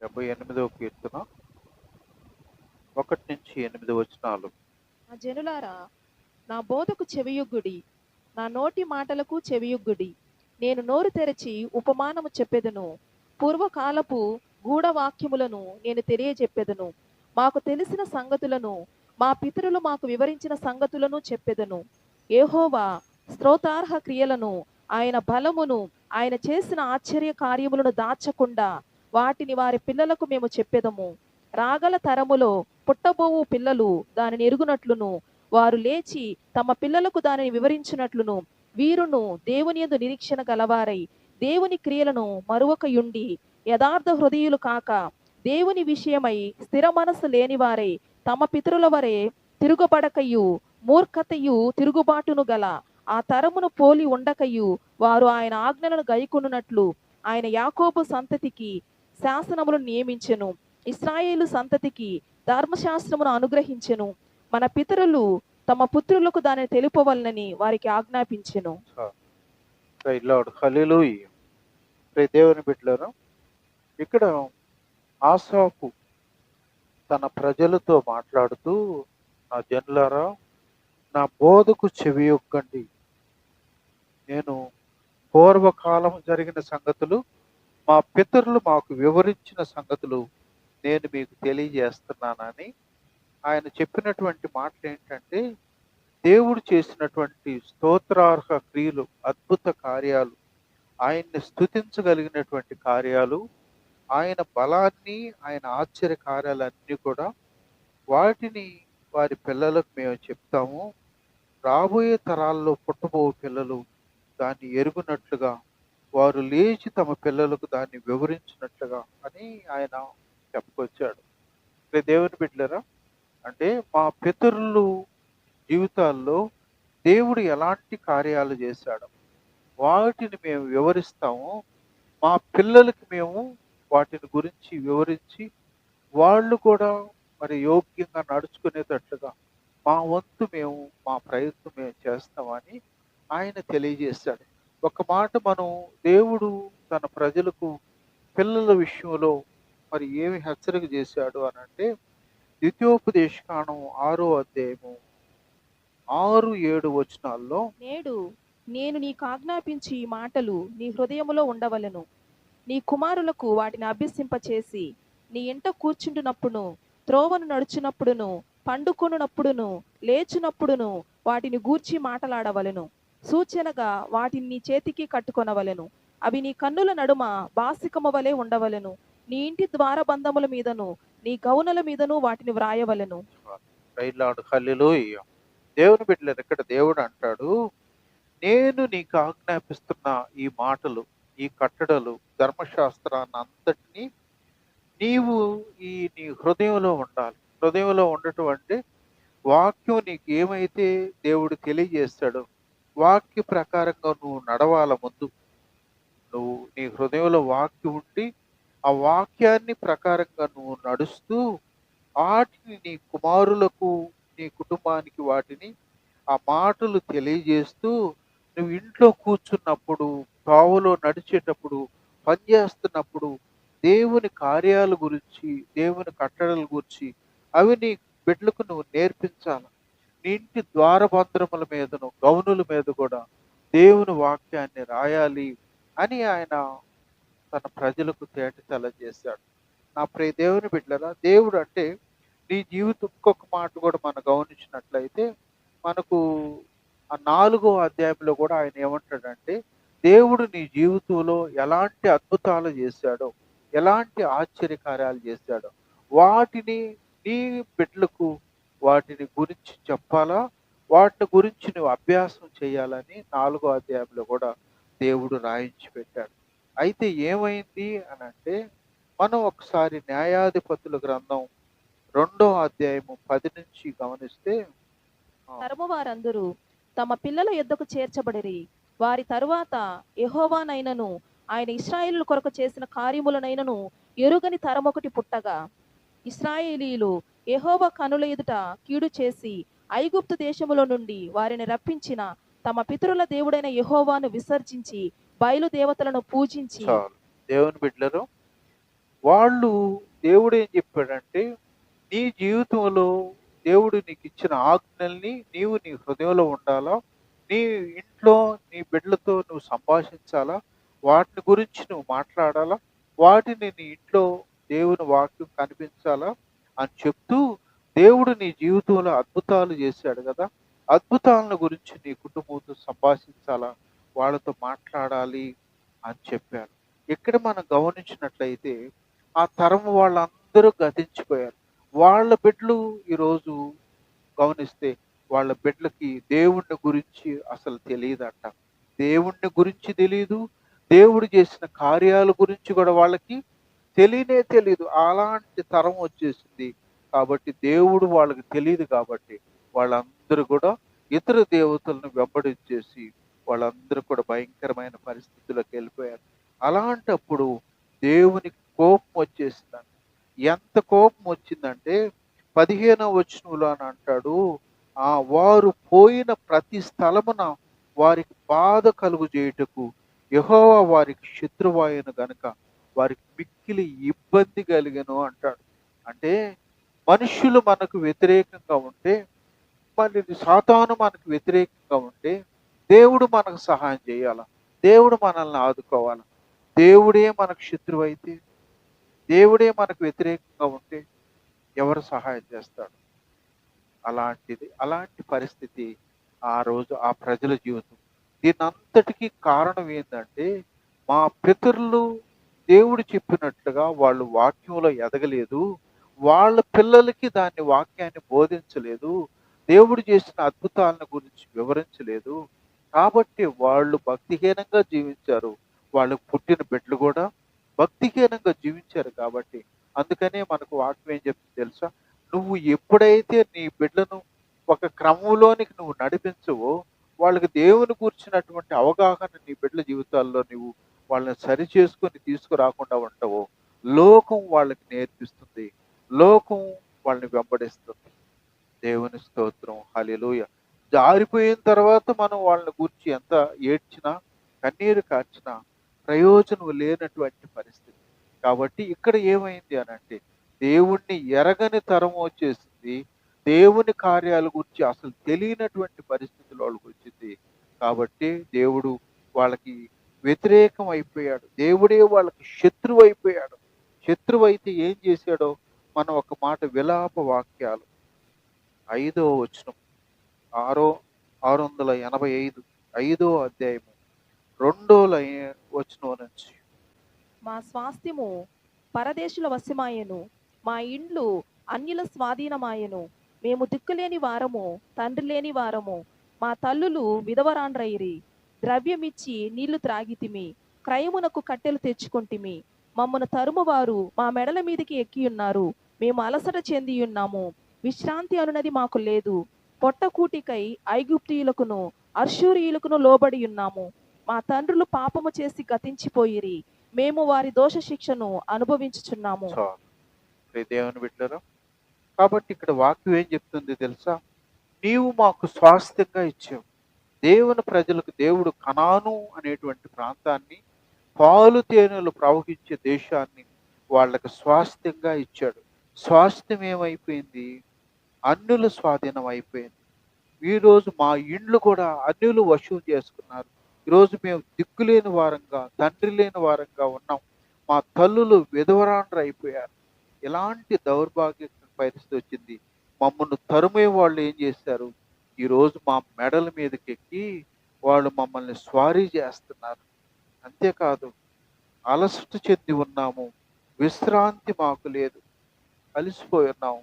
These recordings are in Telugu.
78వ కీర్తన 1-8 నా జనులారా, నా బోధకు చెవియొగ్గుడి, నా నోటి మాటలకు చెవియొగ్గుడి. నేను నోరు తెరచి ఉపమానము చెప్పెదను, పూర్వకాలపు గూఢవాక్యములను నేను తెలియజెప్పెదను. మాకు తెలిసిన సంగతులను, మా పితరులు మాకు వివరించిన సంగతులను చెప్పెదను. యెహోవా స్తోత్రార్హ క్రియలను, ఆయన బలమును, ఆయన చేసిన ఆశ్చర్య కార్యములను దాచకుండా వాటిని వారి పిల్లలకు మేము చెప్పెదము. రాగల తరములో పుట్టబోవు పిల్లలు దానిని ఎరుగునట్లును, వారు లేచి తమ పిల్లలకు దానిని వివరించినట్లును, వీరును దేవుని యందు నిరీక్షణ గలవారై దేవుని క్రియలను మరువకయుండి యథార్థ హృదయులు కాక దేవుని విషయమై స్థిర మనస్సు లేనివారై తమ పితరుల వరే తిరుగుబడకయు మూర్ఖతయు తిరుగుబాటును గల ఆ తరమును పోలి ఉండకయు వారు ఆయన ఆజ్ఞలను గైకొనున్నట్లు ఆయన యాకోబు సంతతికి శాసనములను నియమించెను, ఇశ్రాయేలు సంతతికి ధర్మశాస్త్రమును అనుగ్రహించెను. మన పితరులు తమ పుత్రులకు దానిని తెలుపవలనని వారికి ఆజ్ఞాపించెను. హల్లెలూయా. దేవుని బిడ్డలారా, ఇక్కడ ఆసాపు తన ప్రజలతో మాట్లాడుతూ, నా జనులారా, నా బోధకు చెవియొగ్గండి. నేను పూర్వకాలం జరిగిన సంగతులు, మా పితరులు మాకు వివరించిన సంగతులు నేను మీకు తెలియజేస్తున్నానని ఆయన చెప్పినటువంటి మాటలు ఏంటంటే, దేవుడు చేసినటువంటి స్తోత్రార్హ క్రియలు, అద్భుత కార్యాలు, ఆయన్ని స్తుతించగలిగినటువంటి కార్యాలు, ఆయన బలాన్ని, ఆయన ఆశ్చర్య కార్యాలన్నీ కూడా వాటిని వారి పిల్లలకు మేము చెప్తాము. రాబోయే తరాల్లో పుట్టబో పిల్లలు దాన్ని ఎరుగునట్లుగా, వారు లేచి తమ పిల్లలకు దాన్ని వివరించినట్లుగా అని ఆయన చెప్పుకొచ్చాడు. దేవుని బిడ్డలారా, అంటే మా పితరులు జీవితాల్లో దేవుడు ఎలాంటి కార్యాలు చేశాడు వాటిని మేము వివరిస్తాము. మా పిల్లలకి మేము వాటిని గురించి వివరించి వాళ్ళు కూడా మరి యోగ్యంగా నడుచుకునేటట్లుగా మా వంతు మేము, మా ప్రయత్నం మేము చేస్తామని ఆయన తెలియజేశాడు. ఒక మాట, మనం దేవుడు తన ప్రజలకు పిల్లల విషయంలో మరి ఏమి హెచ్చరిక చేశాడు అని అంటే, ద్వితీయోపదేశకాండం 6వ అధ్యాయము 6-7 వచనాల్లో, నేడు నేను నీకు ఆజ్ఞాపించి ఈ మాటలు నీ హృదయములో ఉండవలెను. నీ కుమారులకు వాటిని అభ్యసింపచేసి నీ ఇంట కూర్చుంటున్నప్పుడును, త్రోవను నడుచునప్పుడును, పండుకొనున్నప్పుడును, లేచునప్పుడును వాటిని గూర్చి మాటలాడవలెను. సూచనగా వాటిని నీ చేతికి కట్టుకొనవలెను. అవి నీ కన్నుల నడుమ బాసికము వలె ఉండవలెను. నీ ఇంటి ద్వారబంధముల మీదను నీ గౌనల మీదను వాటిని వ్రాయవలెను. హల్లెలూయా. దేవుని బిడ్డలారా, ఇక్కడ దేవుడు అంటాడు, నేను నీకు ఆజ్ఞాపిస్తున్న ఈ మాటలు, ఈ కట్టడలు, ధర్మశాస్త్రాన్ని అంతటినీ నీవు నీ హృదయంలో ఉండాలి. హృదయంలో ఉండటం అంటే వాక్యం నీకు ఏమైతే దేవుడు తెలియజేస్తాడో వాక్య ప్రకారంగా నువ్వు నడవాల. ముందు నువ్వు నీ హృదయంలో వాక్యం ఉండి ఆ వాక్యాన్ని ప్రకారంగా నువ్వు నడుస్తూ వాటిని నీ కుమారులకు, నీ కుటుంబానికి వాటిని, ఆ మాటలు తెలియజేస్తూ నువ్వు ఇంట్లో కూర్చున్నప్పుడు, త్రోవలో నడిచేటప్పుడు, పనిచేస్తున్నప్పుడు దేవుని కార్యాల గురించి, దేవుని కట్టడల గురించి అవి నీ బిడ్డలకు నువ్వు నేర్పించాలి. నీ ఇంటి ద్వారబంధముల మీదను, గౌనుల మీద కూడా దేవుని వాక్యాన్ని రాయాలి అని ఆయన తన ప్రజలకు తేటతెల్ల చేశాడు. నా ప్రియ దేవుని బిడ్డలారా, దేవుడు అంటే నీ జీవితం, ఇంకొక మాట కూడా మనం గమనించినట్లయితే మనకు ఆ 4వ అధ్యాయంలో కూడా ఆయన ఏమంటాడంటే, దేవుడు నీ జీవితంలో ఎలాంటి అద్భుతాలు చేశాడో, ఎలాంటి ఆశ్చర్యకార్యాలు చేశాడో వాటిని నీ బిడ్డలకు వాటిని గురించి చెప్పాలా, వాటిని గురించి నువ్వు అభ్యాసం చేయాలని 4వ అధ్యాయంలో కూడా దేవుడు రాయించి పెట్టాడు. అయితే ఏమైంది అని అంటే, మనం ఒకసారి న్యాయాధిపతుల గ్రంథం 2వ అధ్యాయము 10 నుంచి గమనిస్తే, తరము వారందరూ తమ పిల్లల యొద్దకు చేర్చబడిరి. వారి తరువాత యెహోవానైనను ఆయన ఇశ్రాయేలు కొరకు చేసిన కార్యములనైనను ఎరుగని తరమొకటి పుట్టగా, ఇశ్రాయేలీయులు యెహోవా కనుల ఎదుట కీడు చేసి ఐగుప్తు దేశములో నుండి వారిని రప్పించిన తమ పితరుల దేవుడైన యెహోవాను విసర్జించి బయలు దేవతలను పూజించి. దేవుని బిడ్డలు, వాళ్ళు దేవుడు ఏం చెప్పాడంటే, నీ జీవితంలో దేవుడు నీకు ఇచ్చిన ఆజ్ఞల్ని నీవు నీ హృదయంలో ఉండాలా. నీ ఇంట్లో నీ బిడ్డలతో నువ్వు సంభాషించాలా. వాటిని గురించి నువ్వు మాట్లాడాలా. వాటిని నీ ఇంట్లో దేవుని వాక్యం కనిపించాలా అని చెప్తూ, దేవుడు నీ జీవితంలో అద్భుతాలు చేశాడు గదా! అద్భుతాలను గురించి నీ కుటుంబంతో సంభాషించాలా, వాళ్ళతో మాట్లాడాలి అని చెప్పారు. ఇక్కడ మనం గమనించినట్లయితే ఆ తరం వాళ్ళందరూ గతించిపోయారు. వాళ్ళ బిడ్డలు ఈరోజు గమనిస్తే వాళ్ళ బిడ్డలకి దేవుణ్ణి గురించి అసలు తెలీదంట. దేవుణ్ణి గురించి తెలీదు. దేవుడు చేసిన కార్యాల గురించి కూడా వాళ్ళకి తెలియనే తెలీదు. అలాంటి తరం వచ్చేసింది. కాబట్టి దేవుడు వాళ్ళకి తెలీదు కాబట్టి వాళ్ళందరూ కూడా ఇతర దేవతలను వెంబడించేసి వాళ్ళందరూ కూడా భయంకరమైన పరిస్థితుల్లోకి వెళ్ళిపోయారు. అలాంటప్పుడు దేవునికి కోపం వచ్చేసిందంట. ఎంత కోపం వచ్చిందంటే 15వ వచనంలో అని అంటాడు, వారు పోయిన ప్రతి స్థలమున వారికి బాధ కలుగు చేయుటకు యెహోవా వారికి శత్రువాయను గనుక వారికి మిక్కిలి ఇబ్బంది కలిగెను అంటాడు. అంటే మనుష్యులు మనకు వ్యతిరేకంగా ఉంటే, మళ్ళీ సాతాను మనకు వ్యతిరేకంగా ఉంటే, దేవుడు మనకు సహాయం చేయాల. దేవుడు మనల్ని ఆదుకోవాలి. దేవుడే మనకు శత్రువైతే, దేవుడే మనకు వ్యతిరేకంగా ఉంటే ఎవరు సహాయం చేస్తాడు? అలాంటి పరిస్థితి ఆ రోజు ఆ ప్రజల జీవితం. దీనంతటికీ కారణం ఏందంటే, మా పితరులు దేవుడు చెప్పినట్లుగా వాళ్ళు వాక్యంలో ఎదగలేదు. వాళ్ళ పిల్లలకి వాక్యాన్ని బోధించలేదు. దేవుడు చేసిన అద్భుతాలను గురించి వివరించలేదు. కాబట్టి వాళ్ళు భక్తిహీనంగా జీవించారు. వాళ్ళకు పుట్టిన బిడ్డలు కూడా భక్తిహీనంగా జీవించారు కాబట్టి, అందుకనే మనకు వాక్యం ఏం చెప్తుంది తెలుసా? నువ్వు ఎప్పుడైతే నీ బిడ్డలను ఒక క్రమంలోనికి నువ్వు నడిపించవో, వాళ్ళకి దేవుని గూర్చినటువంటి అవగాహన నీ బిడ్డల జీవితాల్లో నువ్వు వాళ్ళని సరిచేసుకొని తీసుకురాకుండా ఉంటావో, లోకం వాళ్ళకి నేర్పిస్తుంది. లోకం వాళ్ళని వెంబడిస్తుంది. దేవుని స్తోత్రం. హల్లెలూయా. జారిపోయిన తర్వాత మనం వాళ్ళని గూర్చి ఎంత ఏడ్చినా, కన్నీరు కార్చినా ప్రయోజనం లేనటువంటి పరిస్థితి. కాబట్టి ఇక్కడ ఏమైంది అనంటే, దేవుణ్ణి ఎరగని తరం వచ్చేసింది. దేవుని కార్యాల గురించి అసలు తెలియనటువంటి పరిస్థితులు వాళ్ళకొచ్చింది. కాబట్టి దేవుడు వాళ్ళకి వ్యతిరేకం అయిపోయాడు. దేవుడే వాళ్ళకి శత్రువైపోయాడు. శత్రువైతే ఏం చేశాడో మనం ఒక మాట విలాప వాక్యాలు 5వ వచనం, 685 5వ అధ్యాయము 2వ వచనం నుంచి. మా స్వాస్థ్యము పరదేశుల వశమాయెను, మా ఇండ్లు అన్యుల స్వాధీనమాయెను. మేము దిక్కులేని వారము, తండ్రి లేని వారము, మా తల్లులు విధవరాండ్రైరి. ద్రవ్యమిచ్చి నీళ్లు త్రాగితిమి, క్రయమునకు కట్టెలు తెచ్చుకొంటిమి. మమ్మను తరుమువారు మా మెడల మీదికి ఎక్కియున్నారు. మేము అలసట చెందియున్నాము, విశ్రాంతి అనునది మాకు లేదు. పొట్టకూటికై ఐగుప్తీయులకును అర్షూరీయులకును లోబడి ఉన్నాము. మా తండ్రులు పాపము చేసి గతించిపోయిరి, మేము వారి దోష శిక్షను అనుభవించుచున్నాము. చాలు. ప్రియ దేవుని బిడ్డలారా, కాబట్టి ఇక్కడ వాక్యం ఏం చెప్తుంది తెలుసా? నీవు మాకు స్వాస్థ్యంగా ఇచ్చావు. దేవుని ప్రజలకు దేవుడు కనాను అనేటువంటి ప్రాంతాన్ని, పాలు తేనెలు ప్రవహించే దేశాన్ని వాళ్ళకి స్వాస్థ్యంగా ఇచ్చాడు. స్వాస్థ్యం ఏమైపోయింది? అన్యుల స్వాధీనం అయిపోయింది. ఈరోజు మా ఇండ్లు కూడా అన్యులు వశం చేసుకున్నారు. ఈరోజు మేము దిక్కులేని వారంగా, తండ్రి లేని వారంగా ఉన్నాం. మా తల్లులు విధవరాండ్రు అయిపోయారు. ఇలాంటి దౌర్భాగ్య పరిస్థితి వచ్చింది. మమ్మల్ని తరుమే వాళ్ళు ఏం చేశారు? ఈరోజు మా మెడల మీదకెక్కి వాళ్ళు మమ్మల్ని స్వారీ చేస్తున్నారు. అంతేకాదు, అలసట చెంది ఉన్నాము, విశ్రాంతి మాకు లేదు, అలసిపోయి ఉన్నాము,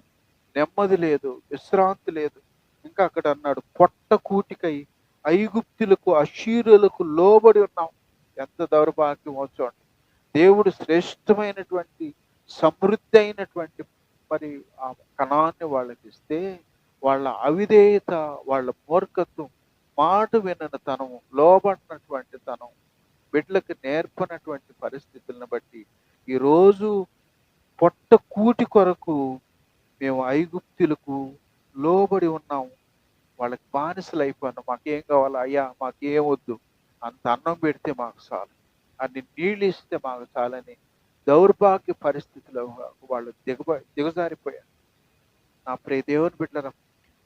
నెమ్మది లేదు, విశ్రాంతి లేదు. ఇంకా అక్కడ అన్నాడు, పొట్ట కూటికై ఐగుప్తులకు అష్షూరులకు లోబడి ఉన్నాం. ఎంత దౌర్భాగ్యమో చూడండి. దేవుడు శ్రేష్టమైనటువంటి సమృద్ధి అయినటువంటి మరి ఆ కణాన్ని వాళ్ళకి ఇస్తే, వాళ్ళ అవిధేయత, వాళ్ళ మూర్ఖత్వం, మాట వినని తనం, లోబడినటువంటి తనం, బిడ్డలకు నేర్పనటువంటి పరిస్థితులను బట్టి ఈరోజు పొట్ట కూటి కొరకు మేము ఐగుప్తులకు లోబడి ఉన్నాము. వాళ్ళకి బానిసలు అయిపోయాను. మాకేం కావాలా అయ్యా, మాకేం వద్దు, అంత అన్నం పెడితే మాకు చాలు, అన్ని నీళ్ళు ఇస్తే మాకు చాలని దౌర్భాగ్య పరిస్థితిలో వాళ్ళు దిగజారిపోయారు. నా ప్రియ దేవుని బిడ్డలారా,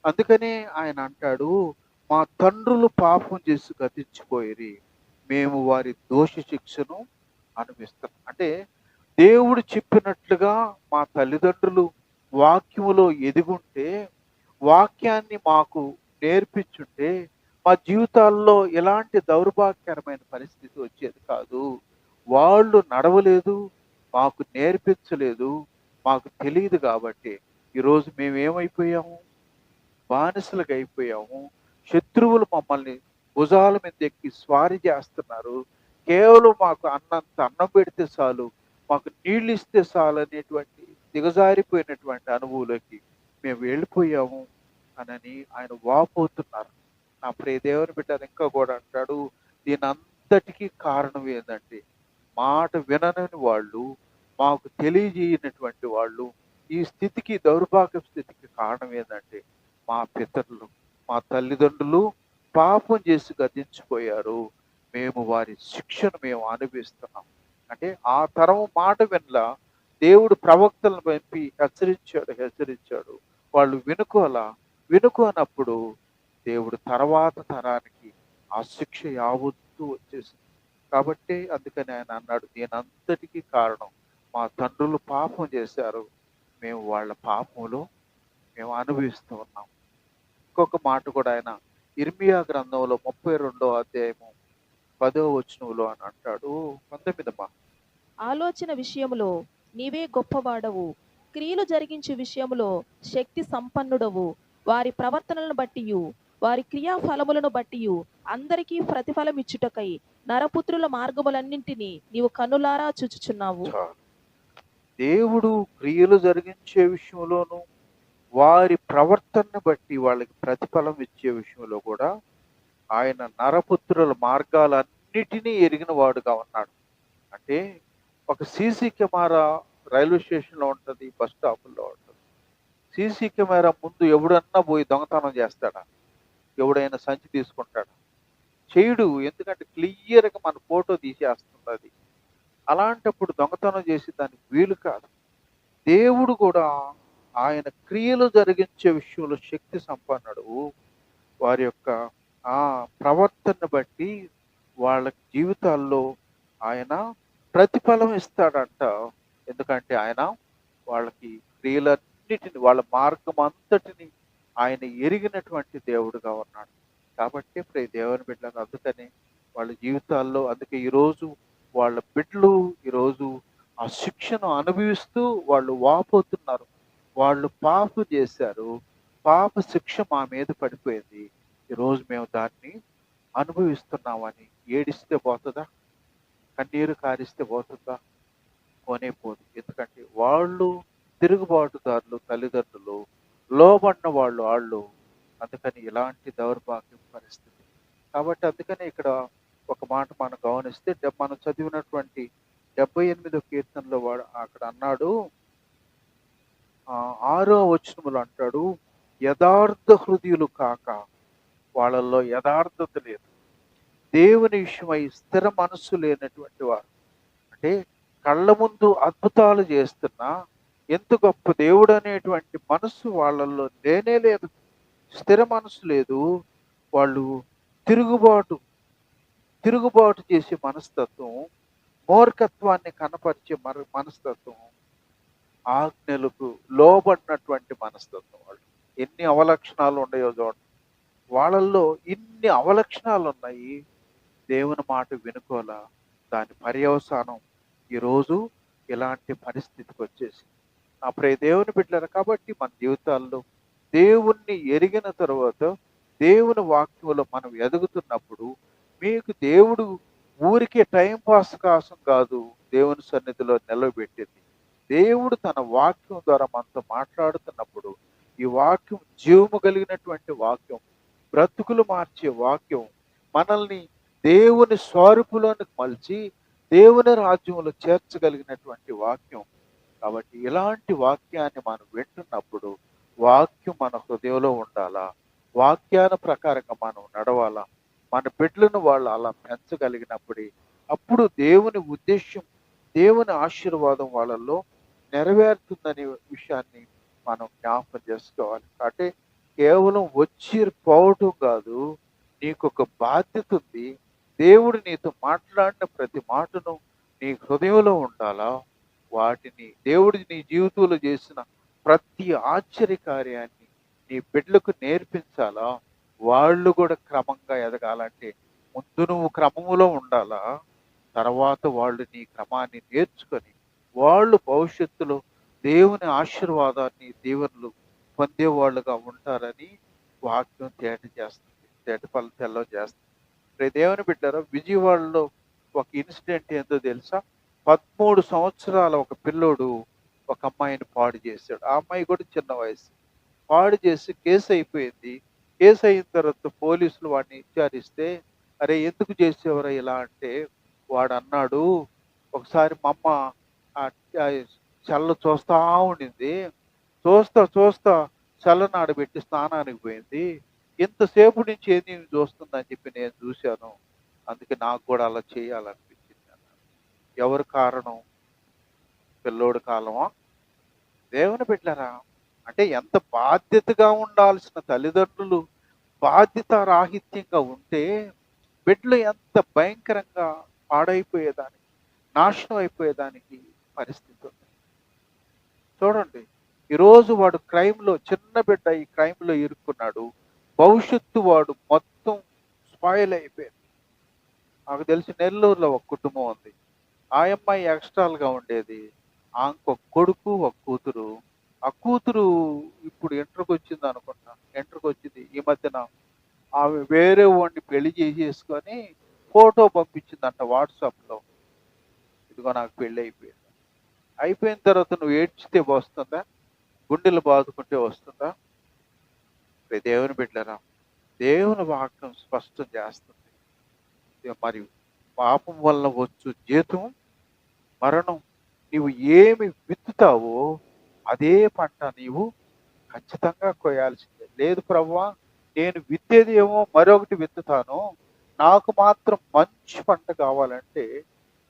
అందుకనే ఆయన అంటాడు, మా తండ్రులు పాపం చేసి గతించిపోయిరి, మేము వారి దోష శిక్షను అనుభవిస్తాం. అంటే దేవుడు చెప్పినట్లుగా మా తల్లిదండ్రులు వాక్యములో ఎదిగుంటే, వాక్యాన్ని మాకు నేర్పించుంటే, మా జీవితాల్లో ఎలాంటి దౌర్భాగ్యకరమైన పరిస్థితి వచ్చేది కాదు. వాళ్ళు నడవలేదు, మాకు నేర్పించలేదు, మాకు తెలియదు కాబట్టి ఈరోజు మేమేమైపోయాము, బానిసలుగా అయిపోయాము. శత్రువులు మమ్మల్ని భుజాల మీద ఎక్కి స్వారీ చేస్తున్నారు. కేవలం మాకు అన్నం పెడితే చాలు, మాకు నీళ్ళు ఇస్తే చాలు అనేటువంటి దిగజారిపోయినటువంటి అనుభవంలోకి మేము వెళ్ళిపోయాము అని ఆయన వాపోతున్నారు. నా ప్రియ దేవుని బిడ్డ ఇంకా కూడా అంటాడు, దీని అంతటికీ కారణం ఏంటంటే, మాట వినని వాళ్ళు, మాకు తెలియజేయనటువంటి వాళ్ళు, ఈ స్థితికి, దౌర్భాగ్య స్థితికి కారణం ఏంటంటే, మా పితరులు, మా తల్లిదండ్రులు పాపం చేసి గతించిపోయారు, మేము వారి శిక్షను మేము అనుభవిస్తున్నాం. అంటే ఆ తరం మాట వినలా, దేవుడు ప్రవక్తలను పంపి హెచ్చరించాడు. వాళ్ళు వినుకోనప్పుడు దేవుడు తర్వాత తరానికి ఆ శిక్ష యావత్తు వచ్చేసింది. కాబట్టి అందుకని ఆయన అన్నాడు, దీనంతటికీ కారణం మా తండ్రులు పాపం చేశారు, మేము వాళ్ళ పాపంలో మేము అనుభవిస్తూ ఉన్నాం. ఇంకొక మాట కూడా ఆయన ఇర్మియా గ్రంథంలో 32వ అధ్యాయము 10వ వచనంలో అని అంటాడు. 19 ఆలోచన విషయములో నీవే గొప్పవాడవు, క్రియలు జరిగించు విషయములో శక్తి సంపన్నుడవు, వారి ప్రవర్తనలను బట్టియు వారి క్రియా ఫలములను బట్టియు అందరికీ ప్రతిఫలం ఇచ్చుటకై నరపుత్రుల మార్గములన్నింటినీ నీవు కన్నులారా చూచుచున్నావు. చాలు. దేవుడు క్రియలు జరిగించే విషయంలోను, వారి ప్రవర్తనను బట్టి వాళ్ళకి ప్రతిఫలం ఇచ్చే విషయంలో కూడా ఆయన నరపుత్రుల మార్గాలన్నిటినీ ఎరిగిన వాడుగా ఉన్నాడు. అంటే ఒక సీసీ కెమెరా రైల్వే స్టేషన్లో ఉంటుంది, బస్ స్టాపుల్లో ఉంటుంది. సీసీ కెమెరా ముందు ఎవడన్నా పోయి దొంగతనం చేస్తాడా? ఎవడైనా సంచి తీసుకుంటాడా? చేయడు. ఎందుకంటే క్లియర్గా మన ఫోటో తీసేస్తుంది అది. అలాంటప్పుడు దొంగతనం చేసి దానికి వీలు కాదు. దేవుడు కూడా ఆయన క్రియలు జరిగించే విషయంలో శక్తి సంపన్నుడు. వారి యొక్క ఆ ప్రవర్తన బట్టి వాళ్ళ జీవితాల్లో ఆయన ప్రతిఫలం ఇస్తాడంట. ఎందుకంటే ఆయన వాళ్ళకి క్రియలన్నిటిని, వాళ్ళ మార్గం అంతటిని ఆయన ఎరిగినటువంటి దేవుడుగా ఉన్నాడు. కాబట్టి ప్రియ దేవుని బిడ్డలకు అందుకని వాళ్ళ జీవితాల్లో, అందుకే ఈరోజు వాళ్ళ బిడ్డలు ఈరోజు ఆ శిక్షను అనుభవిస్తూ వాళ్ళు వాపోతున్నారు. వాళ్ళు పాపం చేశారు, పాప శిక్ష మా మీద పడిపోయింది, ఈరోజు మేము దాన్ని అనుభవిస్తున్నామని ఏడిస్తే పోతుందా? కన్నీరు కారిస్తే పోతుందా? పోనే పోదు. ఎందుకంటే వాళ్ళు తిరుగుబాటుదారులు, తల్లిదండ్రులు లోబడిన వాళ్ళు. అందుకని ఇలాంటి దౌర్భాగ్య పరిస్థితి. కాబట్టి అందుకని ఇక్కడ ఒక మాట మనం గమనిస్తే, మనం చదివినటువంటి 78వ కీర్తనలో వాడు అక్కడ అన్నాడు, 6వ వచనములు అంటాడు, యథార్థ హృదయులు కాక వాళ్ళల్లో యథార్థత లేదు, దేవుని విషయమై స్థిర మనస్సు లేనటువంటి వారు. అంటే కళ్ళ ముందు అద్భుతాలు చేస్తున్నా ఎంత గొప్ప దేవుడు అనేటువంటి మనస్సు వాళ్ళల్లో లేనే లేదు. స్థిర మనస్సు లేదు. వాళ్ళు తిరుగుబాటు చేసే మనస్తత్వం, మూర్ఖత్వాన్ని కనపరిచే మనస్తత్వం, ఆజ్ఞలకు లోబడినటువంటి మనస్తత్వం. వాళ్ళు ఎన్ని అవలక్షణాలు ఉన్నాయో చూడండి. వాళ్ళల్లో ఇన్ని అవలక్షణాలు ఉన్నాయి. దేవుని మాట వినుకోలా, దాని పర్యవసానం ఈరోజు ఇలాంటి పరిస్థితికి వచ్చేసి. నా ప్రియ దేవుని బిడ్డలారా, కాబట్టి మన జీవితాల్లో దేవుణ్ణి ఎరిగిన తర్వాత, దేవుని వాక్యంలో మనం ఎదుగుతున్నప్పుడు, మీకు దేవుడు ఊరికే టైం పాస్ కోసం కాదు దేవుని సన్నిధిలో నిలబెట్టింది. దేవుడు తన వాక్యం ద్వారా మనతో మాట్లాడుతున్నప్పుడు, ఈ వాక్యం జీవము కలిగినటువంటి వాక్యం, బ్రతుకులు మార్చే వాక్యం, మనల్ని దేవుని స్వరూపులోనికి మలిచి దేవుని రాజ్యంలో చేర్చగలిగినటువంటి వాక్యం. కాబట్టి ఇలాంటి వాక్యాన్ని మనం వింటున్నప్పుడు, వాక్యం మన హృదయంలో ఉండాలా, వాక్యాల ప్రకారంగా మనం నడవాలా. మన బిడ్డలను వాళ్ళు అలా పెంచగలిగినప్పుడే అప్పుడు దేవుని ఉద్దేశం దేవుని ఆశీర్వాదం వాళ్ళల్లో నెరవేరుతుందనే విషయాన్ని మనం జ్ఞాపకం చేసుకోవాలి. అంటే కేవలం వచ్చి పోవటం కాదు, నీకొక బాధ్యత ఉంది. దేవుడు నీతో మాట్లాడిన ప్రతి మాటను నీ హృదయంలో ఉండాలా. వాటిని దేవుడు నీ జీవితంలో చేసిన ప్రతి ఆశ్చర్య కార్యాన్ని నీ బిడ్డలకు నేర్పించాలా. వాళ్ళు కూడా క్రమంగా ఎదగాలంటే ముందు నువ్వు క్రమములో ఉండాలా. తర్వాత వాళ్ళు నీ క్రమాన్ని నేర్చుకొని వాళ్ళు భవిష్యత్తులో దేవుని ఆశీర్వాదాన్ని దీవెనలు పొందేవాళ్ళుగా ఉంటారని వాక్యం తేట ఫలితాల్లో చేస్తుంది. రేపు దేవుని బిడ్డారా, విజయవాడలో ఒక ఇన్సిడెంట్ ఏందో తెలుసా? 13 సంవత్సరాల ఒక పిల్లోడు ఒక అమ్మాయిని పాడు చేశాడు. ఆ అమ్మాయి కూడా చిన్న వయసు. పాడు చేసి కేసు అయిపోయింది. కేసు అయిన తర్వాత పోలీసులు వాడిని విచారిస్తే, అరే ఎందుకు చేసేవరా ఇలా అంటే, వాడు అన్నాడు, ఒకసారి మా అమ్మ ఆ ఆ చల్ల చూస్తా ఉండింది. చూస్తా చూస్తా చల్లని ఆడబెట్టి స్నానానికి పోయింది. ఇంతసేపు నుంచి ఏంది ఈమె చూస్తుందని చెప్పి నేను చూశాను. అందుకే నాకు కూడా అలా చేయాలనిపించింది అన్నాడు. ఎవరు కారణం? పిల్లోడు కాలమా? దేవుని బిడ్డలారా, అంటే ఎంత బాధ్యతగా ఉండాల్సిన తల్లిదండ్రులు బాధ్యత రాహిత్యంగా ఉంటే బిడ్డలు ఎంత భయంకరంగా పాడైపోయేదానికి, నాశనం అయిపోయేదానికి పరిస్థితి ఉంది. చూడండి, ఈరోజు వాడు క్రైమ్లో, చిన్న బిడ్డ ఈ క్రైమ్లో ఇరుక్కున్నాడు. భవిష్యత్తు వాడు మొత్తం స్పాయిల్ అయిపోయింది. నాకు తెలిసి నెల్లూరులో ఒక కుటుంబం ఉంది. ఆ అమ్మాయి ఎక్స్ట్రాల్గా ఉండేది. ఆమెకు ఒక కొడుకు ఒక కూతురు. ఆ కూతురు ఇప్పుడు ఇంటర్కి వచ్చింది అనుకుంటా. ఇంటర్కి వచ్చింది ఈ మధ్యన. ఆమె వేరే వాడిని పెళ్లి చేసేసుకొని ఫోటో పంపించిందంట వాట్సాప్లో. ఇదిగో నాకు పెళ్ళి అయిపోయింది. అయిపోయిన తర్వాత నువ్వు ఏడ్చితే వస్తుందా? గుండెలు బాదుకుంటే వస్తుందా? దేవుని బిడ్డలారా, దేవుని వాక్యం స్పష్టం చేస్తుంది. మరియు పాపం వల్ల వచ్చు జీతం మరణం. నీవు ఏమి విత్తుతావో అదే పంట నీవు ఖచ్చితంగా కోయాల్సిందే. లేదు ప్రభువా, నేను విత్తేది ఏమో మరొకటి విత్తుతాను, నాకు మాత్రం మంచి పంట కావాలంటే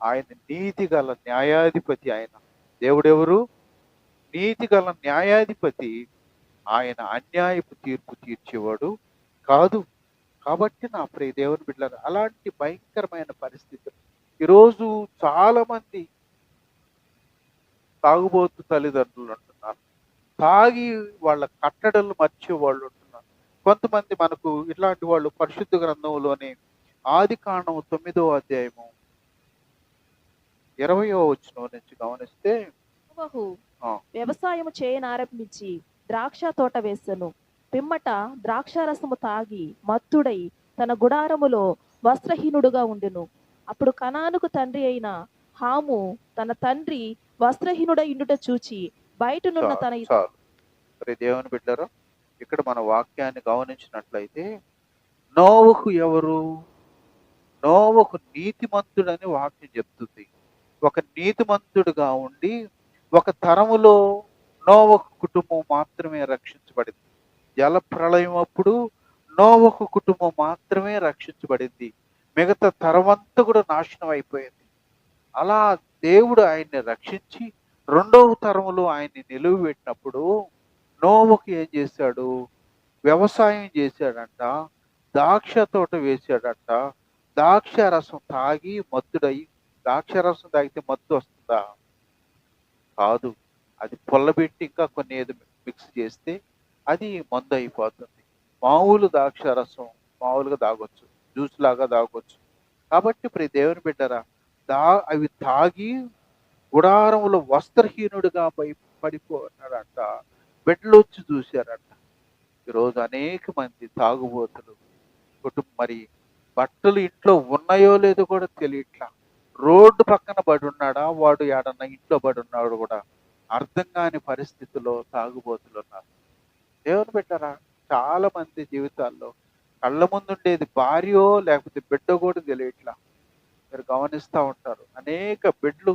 ఆయన నీతి గల న్యాయాధిపతి. ఆయన దేవుడెవరు? నీతి గల న్యాయాధిపతి. ఆయన అన్యాయపు తీర్పు తీర్చేవాడు కాదు. కాబట్టి నా ప్రియ దేవుని బిడ్డలారా, అలాంటి భయంకరమైన పరిస్థితులు ఈరోజు చాలా మంది తాగుబోతు తల్లిదండ్రులు ఉంటున్నారు. తాగి వాళ్ళ కట్టడలు మర్చే వాళ్ళు ఉంటున్నారు. కొంతమంది మనకు ఇట్లాంటి వాళ్ళు పరిశుద్ధ గ్రంథంలోని ఆదికాండం 9వ అధ్యాయము 20వ వచనం నుంచి గమనిస్తే, నోవహు ఆ, వ్యవసాయము చేయనారంభించి ద్రాక్ష తోట వేసెను. పిమ్మట ద్రాక్షారసము తాగి మత్తుడై తన గుడారములో వస్త్రహీనుడుగా ఉండెను. అప్పుడు కనానుకు తండ్రి అయిన హాము తన తండ్రి వస్త్రహీనుడై ఉండుట చూచి బయటనున్న తన చాలు. మరి దేవుని బిడ్డలారా, ఇక్కడ మన వాక్యాన్ని గమనించినట్లయితే నోవహు ఎవరు? నోవహు నీతిమంతుడని వాక్యం చెప్తుంది. ఒక నీతిమంతుడుగా ఉండి ఒక తరములో నోవహు కుటుంబం మాత్రమే రక్షించబడింది. జల ప్రళయం అప్పుడు నోవహు కుటుంబం మాత్రమే రక్షించబడింది. మిగతా తరమంతా కూడా నాశనం అయిపోయింది. అలా దేవుడు ఆయన్ని రక్షించి రెండవ తరములో ఆయన్ని నిలువబెట్టినప్పుడు నోవహు ఏం చేశాడు? వ్యవసాయం చేశాడంట, ద్రాక్ష తోట వేశాడంట. ద్రాక్ష రసం తాగి మత్తుడై, ద్రాక్ష రసం తాగితే మత్తు వస్తుందా? కాదు. అది పొల్లబెట్టి ఇంకా కొన్ని ఏదో మిక్స్ చేస్తే అది మందు అయిపోతుంది. మామూలు ద్రాక్ష రసం మామూలుగా తాగొచ్చు, జ్యూస్ లాగా తాగొచ్చు. కాబట్టి ప్రియ దేవుని బిడ్డరా, అవి తాగి గుడారంలో వస్త్రహీనుడిగా పడిపోన్నాడంట. బిడ్డలు వచ్చి చూశారంట. ఈరోజు అనేక మంది తాగుబోతులు మరి బట్టలు ఇంట్లో ఉన్నాయో లేదో కూడా తెలియట్లా. రోడ్డు పక్కన పడి ఉన్నాడా, వాడు ఏడన్నా ఇంట్లో పడి ఉన్నాడు కూడా అర్థం కాని పరిస్థితిలో తాగుబోతులు ఉన్నారు. దేవుని బిడ్డరా, చాలా మంది జీవితాల్లో కళ్ళ ముందుండేది భార్యో లేకపోతే బిడ్డ కూడా తెలియట్లా. మీరు గమనిస్తూ ఉంటారు. అనేక బిడ్డలు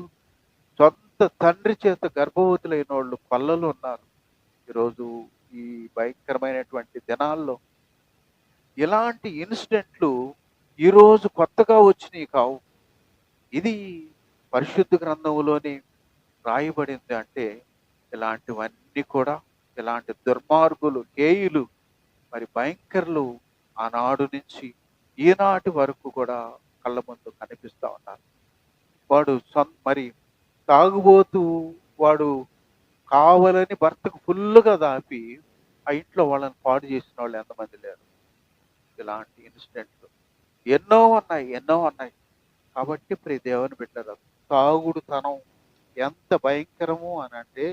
సొంత తండ్రి చేత గర్భవతులైన వాళ్ళు పల్లలు ఉన్నారు. ఈరోజు ఈ భయంకరమైనటువంటి దినాల్లో ఇలాంటి ఇన్సిడెంట్లు ఈరోజు కొత్తగా వచ్చినాయి కావు. ఇది పరిశుద్ధ గ్రంథంలోని రాయబడింది అంటే ఇలాంటివన్నీ కూడా, ఇలాంటి దుర్మార్గులు, హేయులు, మరి భయంకరులు ఆనాడు నుంచి ఈనాటి వరకు కూడా కళ్ళ ముందు కనిపిస్తూ ఉన్నారు. వాడు మరి తాగుబోతూ వాడు కావాలని భర్తకు ఫుల్లుగా దాపి ఆ ఇంట్లో వాళ్ళని పాడు చేసిన వాళ్ళు ఎంతమంది లేరు. ఇలాంటి ఇన్సిడెంట్లు ఎన్నో ఉన్నాయి, ఎన్నో ఉన్నాయి. కాబట్టి ప్రియ దేవుని బిడ్డలారా, తాగుడుతనం ఎంత భయంకరము అని అంటే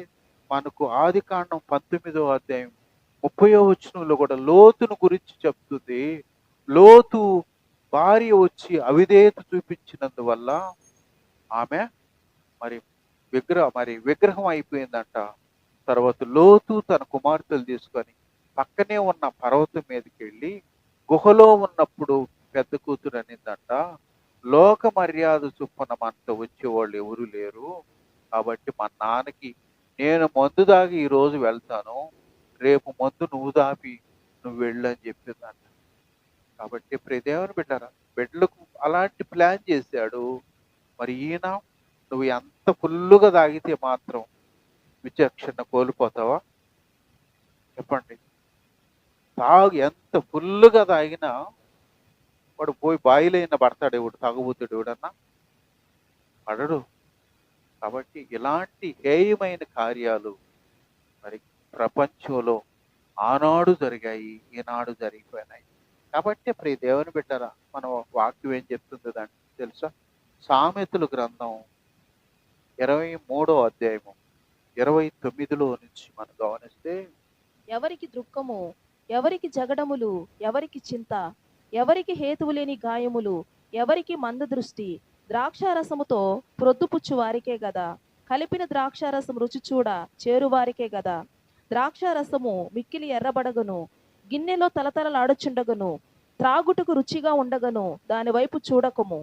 మనకు ఆదికాండం 19వ అధ్యాయం 30వ వచనంలో కూడా లోతును గురించి చెప్తుంది. లోతు భార్య వచ్చి అవిధేయత చూపించినందువల్ల ఆమె మరి విగ్రహం అయిపోయిందంట. తర్వాత లోతు తన కుమార్తెలు తీసుకొని పక్కనే ఉన్న పర్వతం మీదకి వెళ్ళి గుహలో ఉన్నప్పుడు పెద్ద కూతురు అనిందంట, లోక మర్యాద చొప్పున మనతో వచ్చేవాళ్ళు ఎవరు లేరు, కాబట్టి మా నాన్నకి నేను మందు దాగి ఈరోజు వెళ్తాను, రేపు మందు నువ్వు దాపి నువ్వు వెళ్ళు అని చెప్పిందంట. కాబట్టి దేవుని బిడ్డలకు అలాంటి ప్లాన్ చేశాడు. మరి ఈయన నువ్వు ఎంత ఫుల్లుగా తాగితే మాత్రం విచక్షణ కోల్పోతావా చెప్పండి? ఎంత ఫుల్లుగా తాగినా వాడు పోయి బాయిలైన పడతాడు ఎవడు, తాగుబోతుడు ఎవడన్నా పడడు. కాబట్టి ఇలాంటి హేయమైన కార్యాలు మరి ప్రపంచంలో ఆనాడు జరిగాయి, ఈనాడు జరిగిపోయినాయి. కాబట్టి ప్రియ దేవుని బిడ్డరా, మన వాక్యం ఏం చెప్తుంది దాన్ని తెలుసా? సామెతల గ్రంథం 23వ అధ్యాయము 29లో నుంచి మనం గమనిస్తే, ఎవరికి దుఃఖము, ఎవరికి జగడములు, ఎవరికి చింత, ఎవరికి హేతువు లేని గాయములు, ఎవరికి మంద దృష్టి, ద్రాక్షారసముతో ప్రొద్దుపుచ్చు వారికే గదా, కలిపిన ద్రాక్షారసం రుచి చూడ చేరువారికే గదా. ద్రాక్షారసము మిక్కిలి ఎర్రబడగను, గిన్నెలో తలతలలాడుచుండగను, త్రాగుటకు రుచిగా ఉండగను, దాని వైపు చూడకము.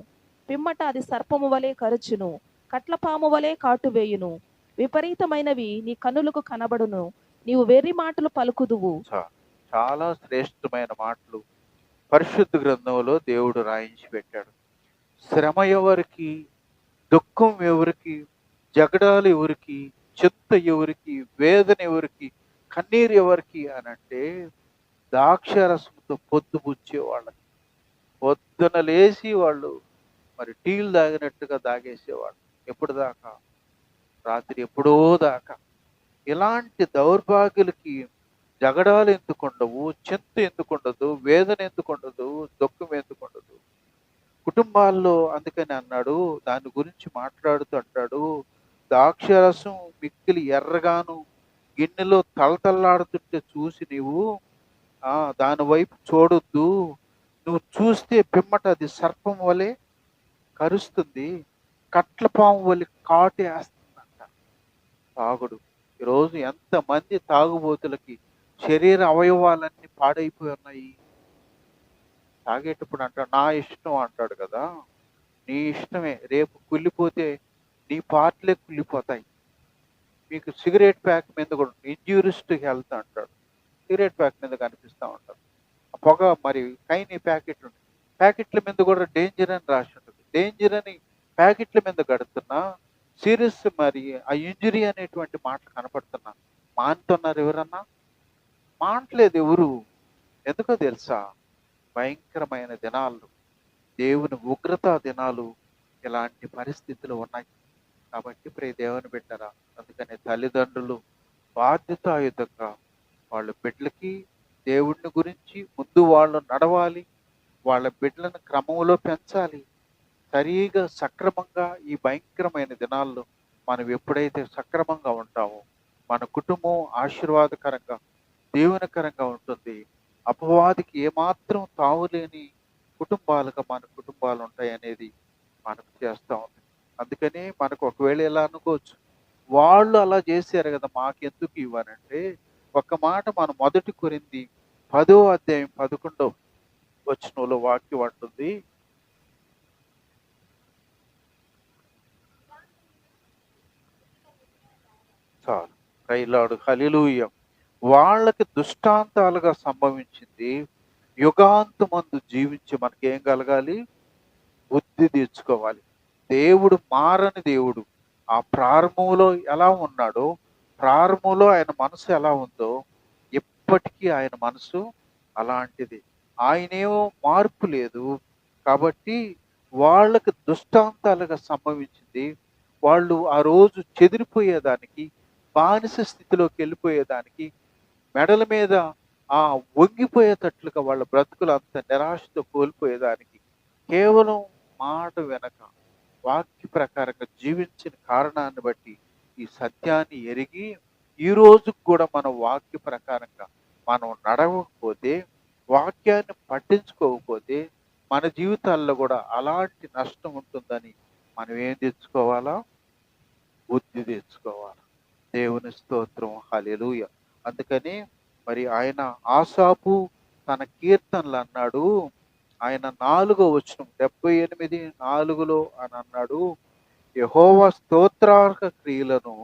పిమ్మట అది సర్పము వలె కరుచును, కట్లపాము వలె కాటువేయును. విపరీతమైనవి నీ కన్నులకు కనబడును, నీవు వెర్రి మాటలు పలుకుదువు. చాలా శ్రేష్టమైన మాటలు పరిశుద్ధ గ్రంథంలో దేవుడు రాయించి పెట్టాడు. శ్రమ ఎవరికి, దుఃఖం ఎవరికి, జగడాలు ఎవరికి, చింత ఎవరికి, వేదన ఎవరికి, కన్నీరు ఎవరికి అని అంటే ద్రాక్షరసంతో పొద్దుపుచ్చే వాళ్ళకి. పొద్దున లేచి వాళ్ళు మరి టీలు తాగినట్టుగా తాగేసేవాళ్ళు. ఎప్పుడు దాకా? రాత్రి ఎప్పుడో దాకా. ఇలాంటి దౌర్భాగ్యులకి జగడాలు ఎందుకుండవు, చింత ఎందుకుండదు, వేదన ఎందుకుండదు, దుఃఖం ఎందుకుండదు కుటుంబాల్లో? అందుకని అన్నాడు, దాని గురించి మాట్లాడుతూ అంటాడు, ద్రాక్షరసం మిక్కిలి ఎర్రగాను గిన్నెలో తలతల్లాడుతుంటే చూసి నీవు దాని వైపు చూడొద్దు. నువ్వు చూస్తే పిమ్మట అది సర్పం వలె కరుస్తుంది, కట్లపాము వలె కాటేస్తుందంట తాగుడు. ఈరోజు ఎంతమంది తాగుబోతులకి శరీర అవయవాలన్నీ పాడైపోయి ఉన్నాయి. తాగేటప్పుడు అంటాడు నా ఇష్టం అంటాడు కదా. నీ ఇష్టమే, రేపు కుళ్ళిపోతే నీ పార్ట్లే కుళ్ళిపోతాయి. మీకు సిగరెట్ ప్యాక్ మీద కూడా ఇంజ్యూరిస్ టు హెల్త్ అంటాడు. సిగరెట్ ప్యాక్ మీద కనిపిస్తూ ఉంటారు. పొగ మరి కైని ప్యాకెట్లు ఉంటాయి, ప్యాకెట్ల మీద కూడా డేంజర్ అని రాసి ఉంటుంది. డేంజర్ అని ప్యాకెట్ల మీద కడుతున్నా సీరియస్ మరి ఆ ఇంజురీ అనేటువంటి మాటలు కనపడుతున్నా మానుతున్నారు. ఎవరన్నా మానట్లేదు ఎవరు. ఎందుకో తెలుసా? భయంకరమైన దినాలు, దేవుని ఉగ్రత దినాలు, ఇలాంటి పరిస్థితులు ఉన్నాయి. కాబట్టి ప్రియ దేవుని బిడ్డరా, అందుకని తల్లిదండ్రులు బాధ్యతాయుతంగా వాళ్ళ బిడ్డలకి దేవుడిని గురించి ముందు వాళ్ళు నడవాలి, వాళ్ళ బిడ్డలను క్రమంలో పెంచాలి. సరిగా సక్రమంగా ఈ భయంకరమైన దినాల్లో మనం ఎప్పుడైతే సక్రమంగా ఉంటామో మన కుటుంబం ఆశీర్వాదకరంగా దీవెనకరంగా ఉంటుంది. అపవాదికి ఏమాత్రం తావులేని కుటుంబాలుగా మన కుటుంబాలు ఉంటాయి అనేది మనకు చేస్తూ ఉంది. అందుకని మనకు ఒకవేళ ఎలా అనుకోవచ్చు, వాళ్ళు అలా చేశారు కదా మాకెందుకు ఇవ్వనంటే, ఒక మాట మనం 1 కొరింథీ 10వ అధ్యాయం 11వ వచనంలో వాక్యం అంటుంది, చాలు కైలాడు హల్లెలూయా, వాళ్ళకి దృష్టాంతాలుగా సంభవించింది. యుగాంతమందు జీవించి మనకేం కలగాలి? బుద్ధి తెచ్చుకోవాలి. దేవుడు మారని దేవుడు. ఆ ప్రారంభంలో ఎలా ఉన్నాడో, ప్రారంభంలో ఆయన మనసు ఎలా ఉందో, ఇప్పటికీ ఆయన మనసు అలాంటిది. ఆయనేమో మార్పు లేదు. కాబట్టి వాళ్ళకి దృష్టాంతాలుగా సంభవించింది. వాళ్ళు ఆ రోజు చెదిరిపోయేదానికి, బానిస స్థితిలోకి వెళ్ళిపోయేదానికి, మెడల మీద వంగిపోయేటట్లుగా వాళ్ళ బ్రతుకులు అంత నిరాశతో కోల్పోయేదానికి కేవలం మాట వెనక వాక్య ప్రకారంగా జీవించిన కారణాన్ని బట్టి ఈ సత్యాన్ని ఎరిగి ఈ రోజుకు కూడా మన వాక్య ప్రకారంగా మనం నడవకపోతే, వాక్యాన్ని పట్టించుకోకపోతే మన జీవితాల్లో కూడా అలాంటి నష్టం ఉంటుందని మనం ఏం తెచ్చుకోవాలా? బుద్ధి తెచ్చుకోవాలి. దేవుని స్తోత్రం, హల్లెలూయా. అందుకని మరి ఆయన ఆసాపు తన కీర్తనలు అన్నాడు. ఆయన 4వ వచనం 78:4 అని అన్నాడు, యెహోవా స్తోత్రార్హ క్రియలను,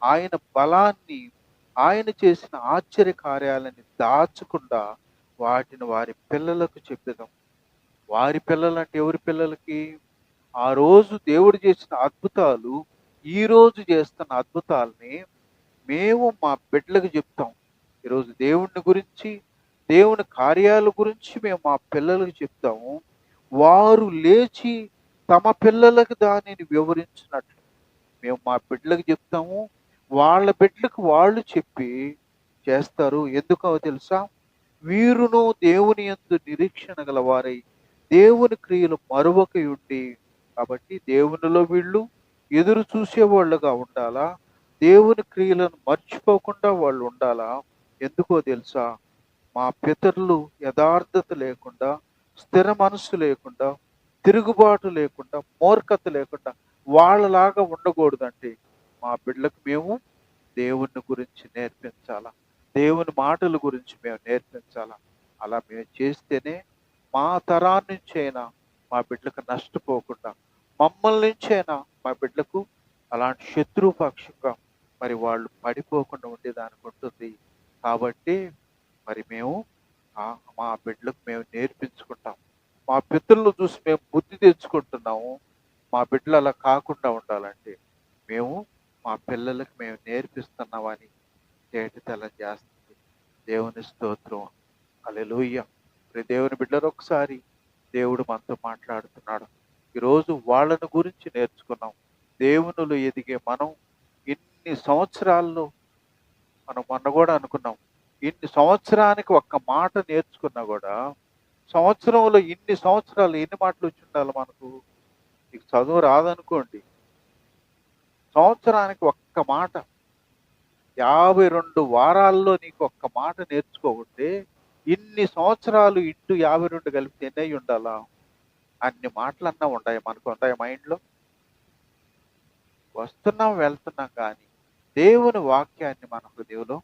ఆయన బలాన్ని, ఆయన చేసిన ఆశ్చర్య కార్యాలని దాచకుండా వాటిని వారి పిల్లలకు చెప్పెదం. వారి పిల్లలంటే ఎవరి పిల్లలకి? ఆ రోజు దేవుడు చేసిన అద్భుతాలు, ఈ రోజు చేస్తున్న అద్భుతాల్ని మేము మా బిడ్డలకు చెప్తాం. ఈరోజు దేవుడిని గురించి, దేవుని కార్యాల గురించి మేము మా పిల్లలకు చెప్తాము. వారు లేచి తమ పిల్లలకు దానిని వివరించినట్లు మేము మా బిడ్డలకు చెప్తాము. వాళ్ళ బిడ్డలకు వాళ్ళు చెప్పి చేస్తారు. ఎందుకో తెలుసా? వీరును దేవుని యందు నిరీక్షణ గలవారై దేవుని క్రియలు మరువకయుండి. కాబట్టి దేవునిలో వీళ్ళు ఎదురు చూసేవాళ్ళుగా ఉండాలా? దేవుని క్రియలను మర్చిపోకుండా వాళ్ళు ఉండాలా? ఎందుకో తెలుసా? మా పితరులు యథార్థత లేకుండా, స్థిర మనస్సు లేకుండా, తిరుగుబాటు లేకుండా, మూర్ఖత లేకుండా వాళ్ళలాగా ఉండకూడదంటే మా బిడ్డలకు మేము దేవుని గురించి నేర్పించాలా? దేవుని మాటల గురించి మేము నేర్పించాలా? అలా మేము చేస్తేనే మా తరాల నుంచైనా మా బిడ్డలకు నష్టపోకుండా, మమ్మల్ని నుంచైనా మా బిడ్డలకు అలాంటి శత్రుపక్షంగా మరి వాళ్ళు పడిపోకుండా ఉండేదానికి ఉంటుంది. కాబట్టి మరి మేము మా బిడ్డలకు మేము నేర్పించుకుంటాం. మా పితరులు చూసి మేము బుద్ధి తెచ్చుకుంటున్నాము. మా బిడ్డలు అలా కాకుండా ఉండాలంటే మేము మా పిల్లలకు మేము నేర్పిస్తున్నామని తేటతెల్లం చేస్తుంది. దేవుని స్తోత్రం, హల్లెలూయా. మరి దేవుని బిడ్డలు ఒకసారి దేవుడు మనతో మాట్లాడుతున్నాడు. ఈరోజు వాళ్ళని గురించి నేర్చుకున్నాం. దేవునిలో ఎదిగే మనం ఇన్ని సంవత్సరాల్లో మనం మొన్న కూడా అనుకున్నాం. ఇన్ని సంవత్సరానికి ఒక్క మాట నేర్చుకున్నా కూడా, సంవత్సరంలో ఇన్ని సంవత్సరాలు ఎన్ని మాటలు వచ్చి ఉండాలి మనకు? నీకు చదువు రాదనుకోండి, సంవత్సరానికి ఒక్క మాట, 52 వారాల్లో నీకు ఒక్క మాట నేర్చుకోకుంటే ఇన్ని సంవత్సరాలు ఇంటూ 52 కలిపితే ఎన్ని అయి ఉండాలా? అన్ని మాటలన్నా ఉన్నాయి మనకు, ఉంటాయి మైండ్లో. వస్తున్నాం వెళ్తున్నాం కానీ దేవుని వాక్యాన్ని మన హృదయంలో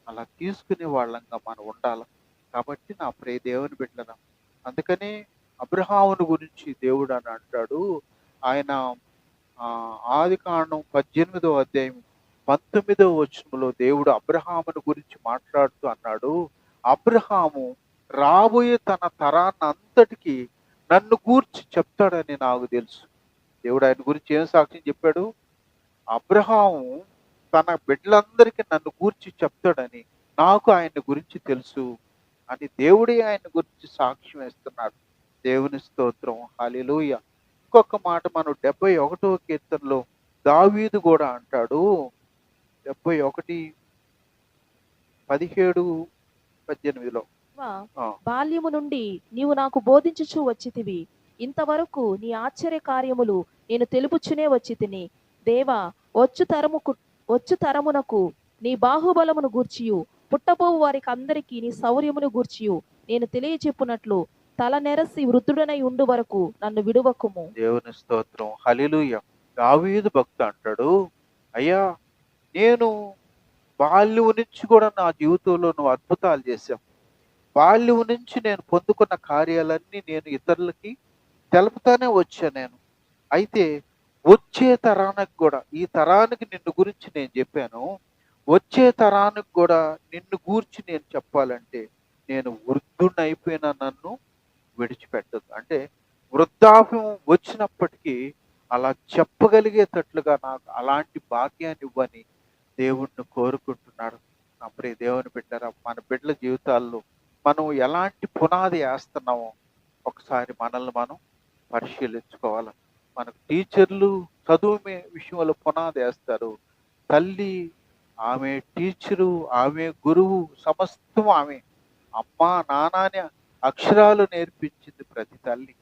అలా తీసుకునే వాళ్ళంగా మనం ఉండాలి. కాబట్టి నా ప్రియ దేవుని బిడ్డలం, అందుకని అబ్రహామును గురించి దేవుడు అని అంటాడు. ఆయన ఆదికాండం 18వ అధ్యాయం 19వ వచనంలో దేవుడు అబ్రహామును గురించి మాట్లాడుతూ అన్నాడు, అబ్రహాము రాబోయే తన తరాన్ని అంతటికి నన్ను గూర్చి చెప్తాడని నాకు తెలుసు. దేవుడు ఆయన గురించి ఏం సాక్ష్యం చెప్పాడు? అబ్రహాము తన బిడ్డలందరికీ నన్ను గూర్చి చెప్తాడని నాకు ఆయన గురించి తెలుసు అని దేవుడే ఆయన గురించి సాక్ష్యం ఇస్తున్నాడు. దేవుని స్తోత్రం, హల్లెలూయా. ఇంకొక మాట మనం 71వ కీర్తనలో దావీదు కూడా అంటాడు. 71:17-18లో బాల్యము నుండి నీవు నాకు బోధించుచూ వచ్చితివి, ఇంతవరకు నీ ఆశ్చర్య కార్యములు నేను తెలుపుచునే వచ్చి తిని. దేవా, వచ్చు తరమునకు నీ బాహుబలమును గూర్చియు, పుట్టబోవు వారికి అందరికీ నీ శౌర్యమును గూర్చియు నేను తెలియచెప్పునట్లు తల నెరసి వృద్ధుడనై ఉండు వరకు నన్ను విడువకుము. దేవుని స్తోత్రం, హల్లెలూయా. దావీదు భక్తుడు అంటాడు, అయ్యా, నేను బాల్యం నుంచి కూడా నా జీవితంలో నువ్వు అద్భుతాలు చేశావు. బాల్యం నుంచి నేను పొందుకున్న కార్యాలన్నీ నేను ఇతరులకి తెలుపుతానే వచ్చా నేను. అయితే వచ్చే తరానికి కూడా, ఈ తరానికి నిన్ను గురించి నేను చెప్పాను, వచ్చే తరానికి కూడా నిన్ను గూర్చి నేను చెప్పాలంటే నేను వృద్ధుడిని అయిపోయిన నన్ను విడిచిపెట్టదు. అంటే వృద్ధాప్యం వచ్చినప్పటికీ అలా చెప్పగలిగేటట్లుగా నాకు అలాంటి భాగ్యాన్ని ఇవ్వని దేవుణ్ణి కోరుకుంటున్నాడు. నా ప్రియ దేవుని బిడ్డరా, మన బిడ్డల జీవితాల్లో మనం ఎలాంటి పునాది వేస్తున్నామో ఒకసారి మనల్ని మనం పరిశీలించుకోవాలి. మనకు టీచర్లు చదువు విషయంలో పునాది వేస్తారు. తల్లి, ఆమె టీచరు, ఆమె గురువు, సమస్తం ఆమె. అమ్మ నాన్న అని అక్షరాలు నేర్పించింది ప్రతి తల్లి.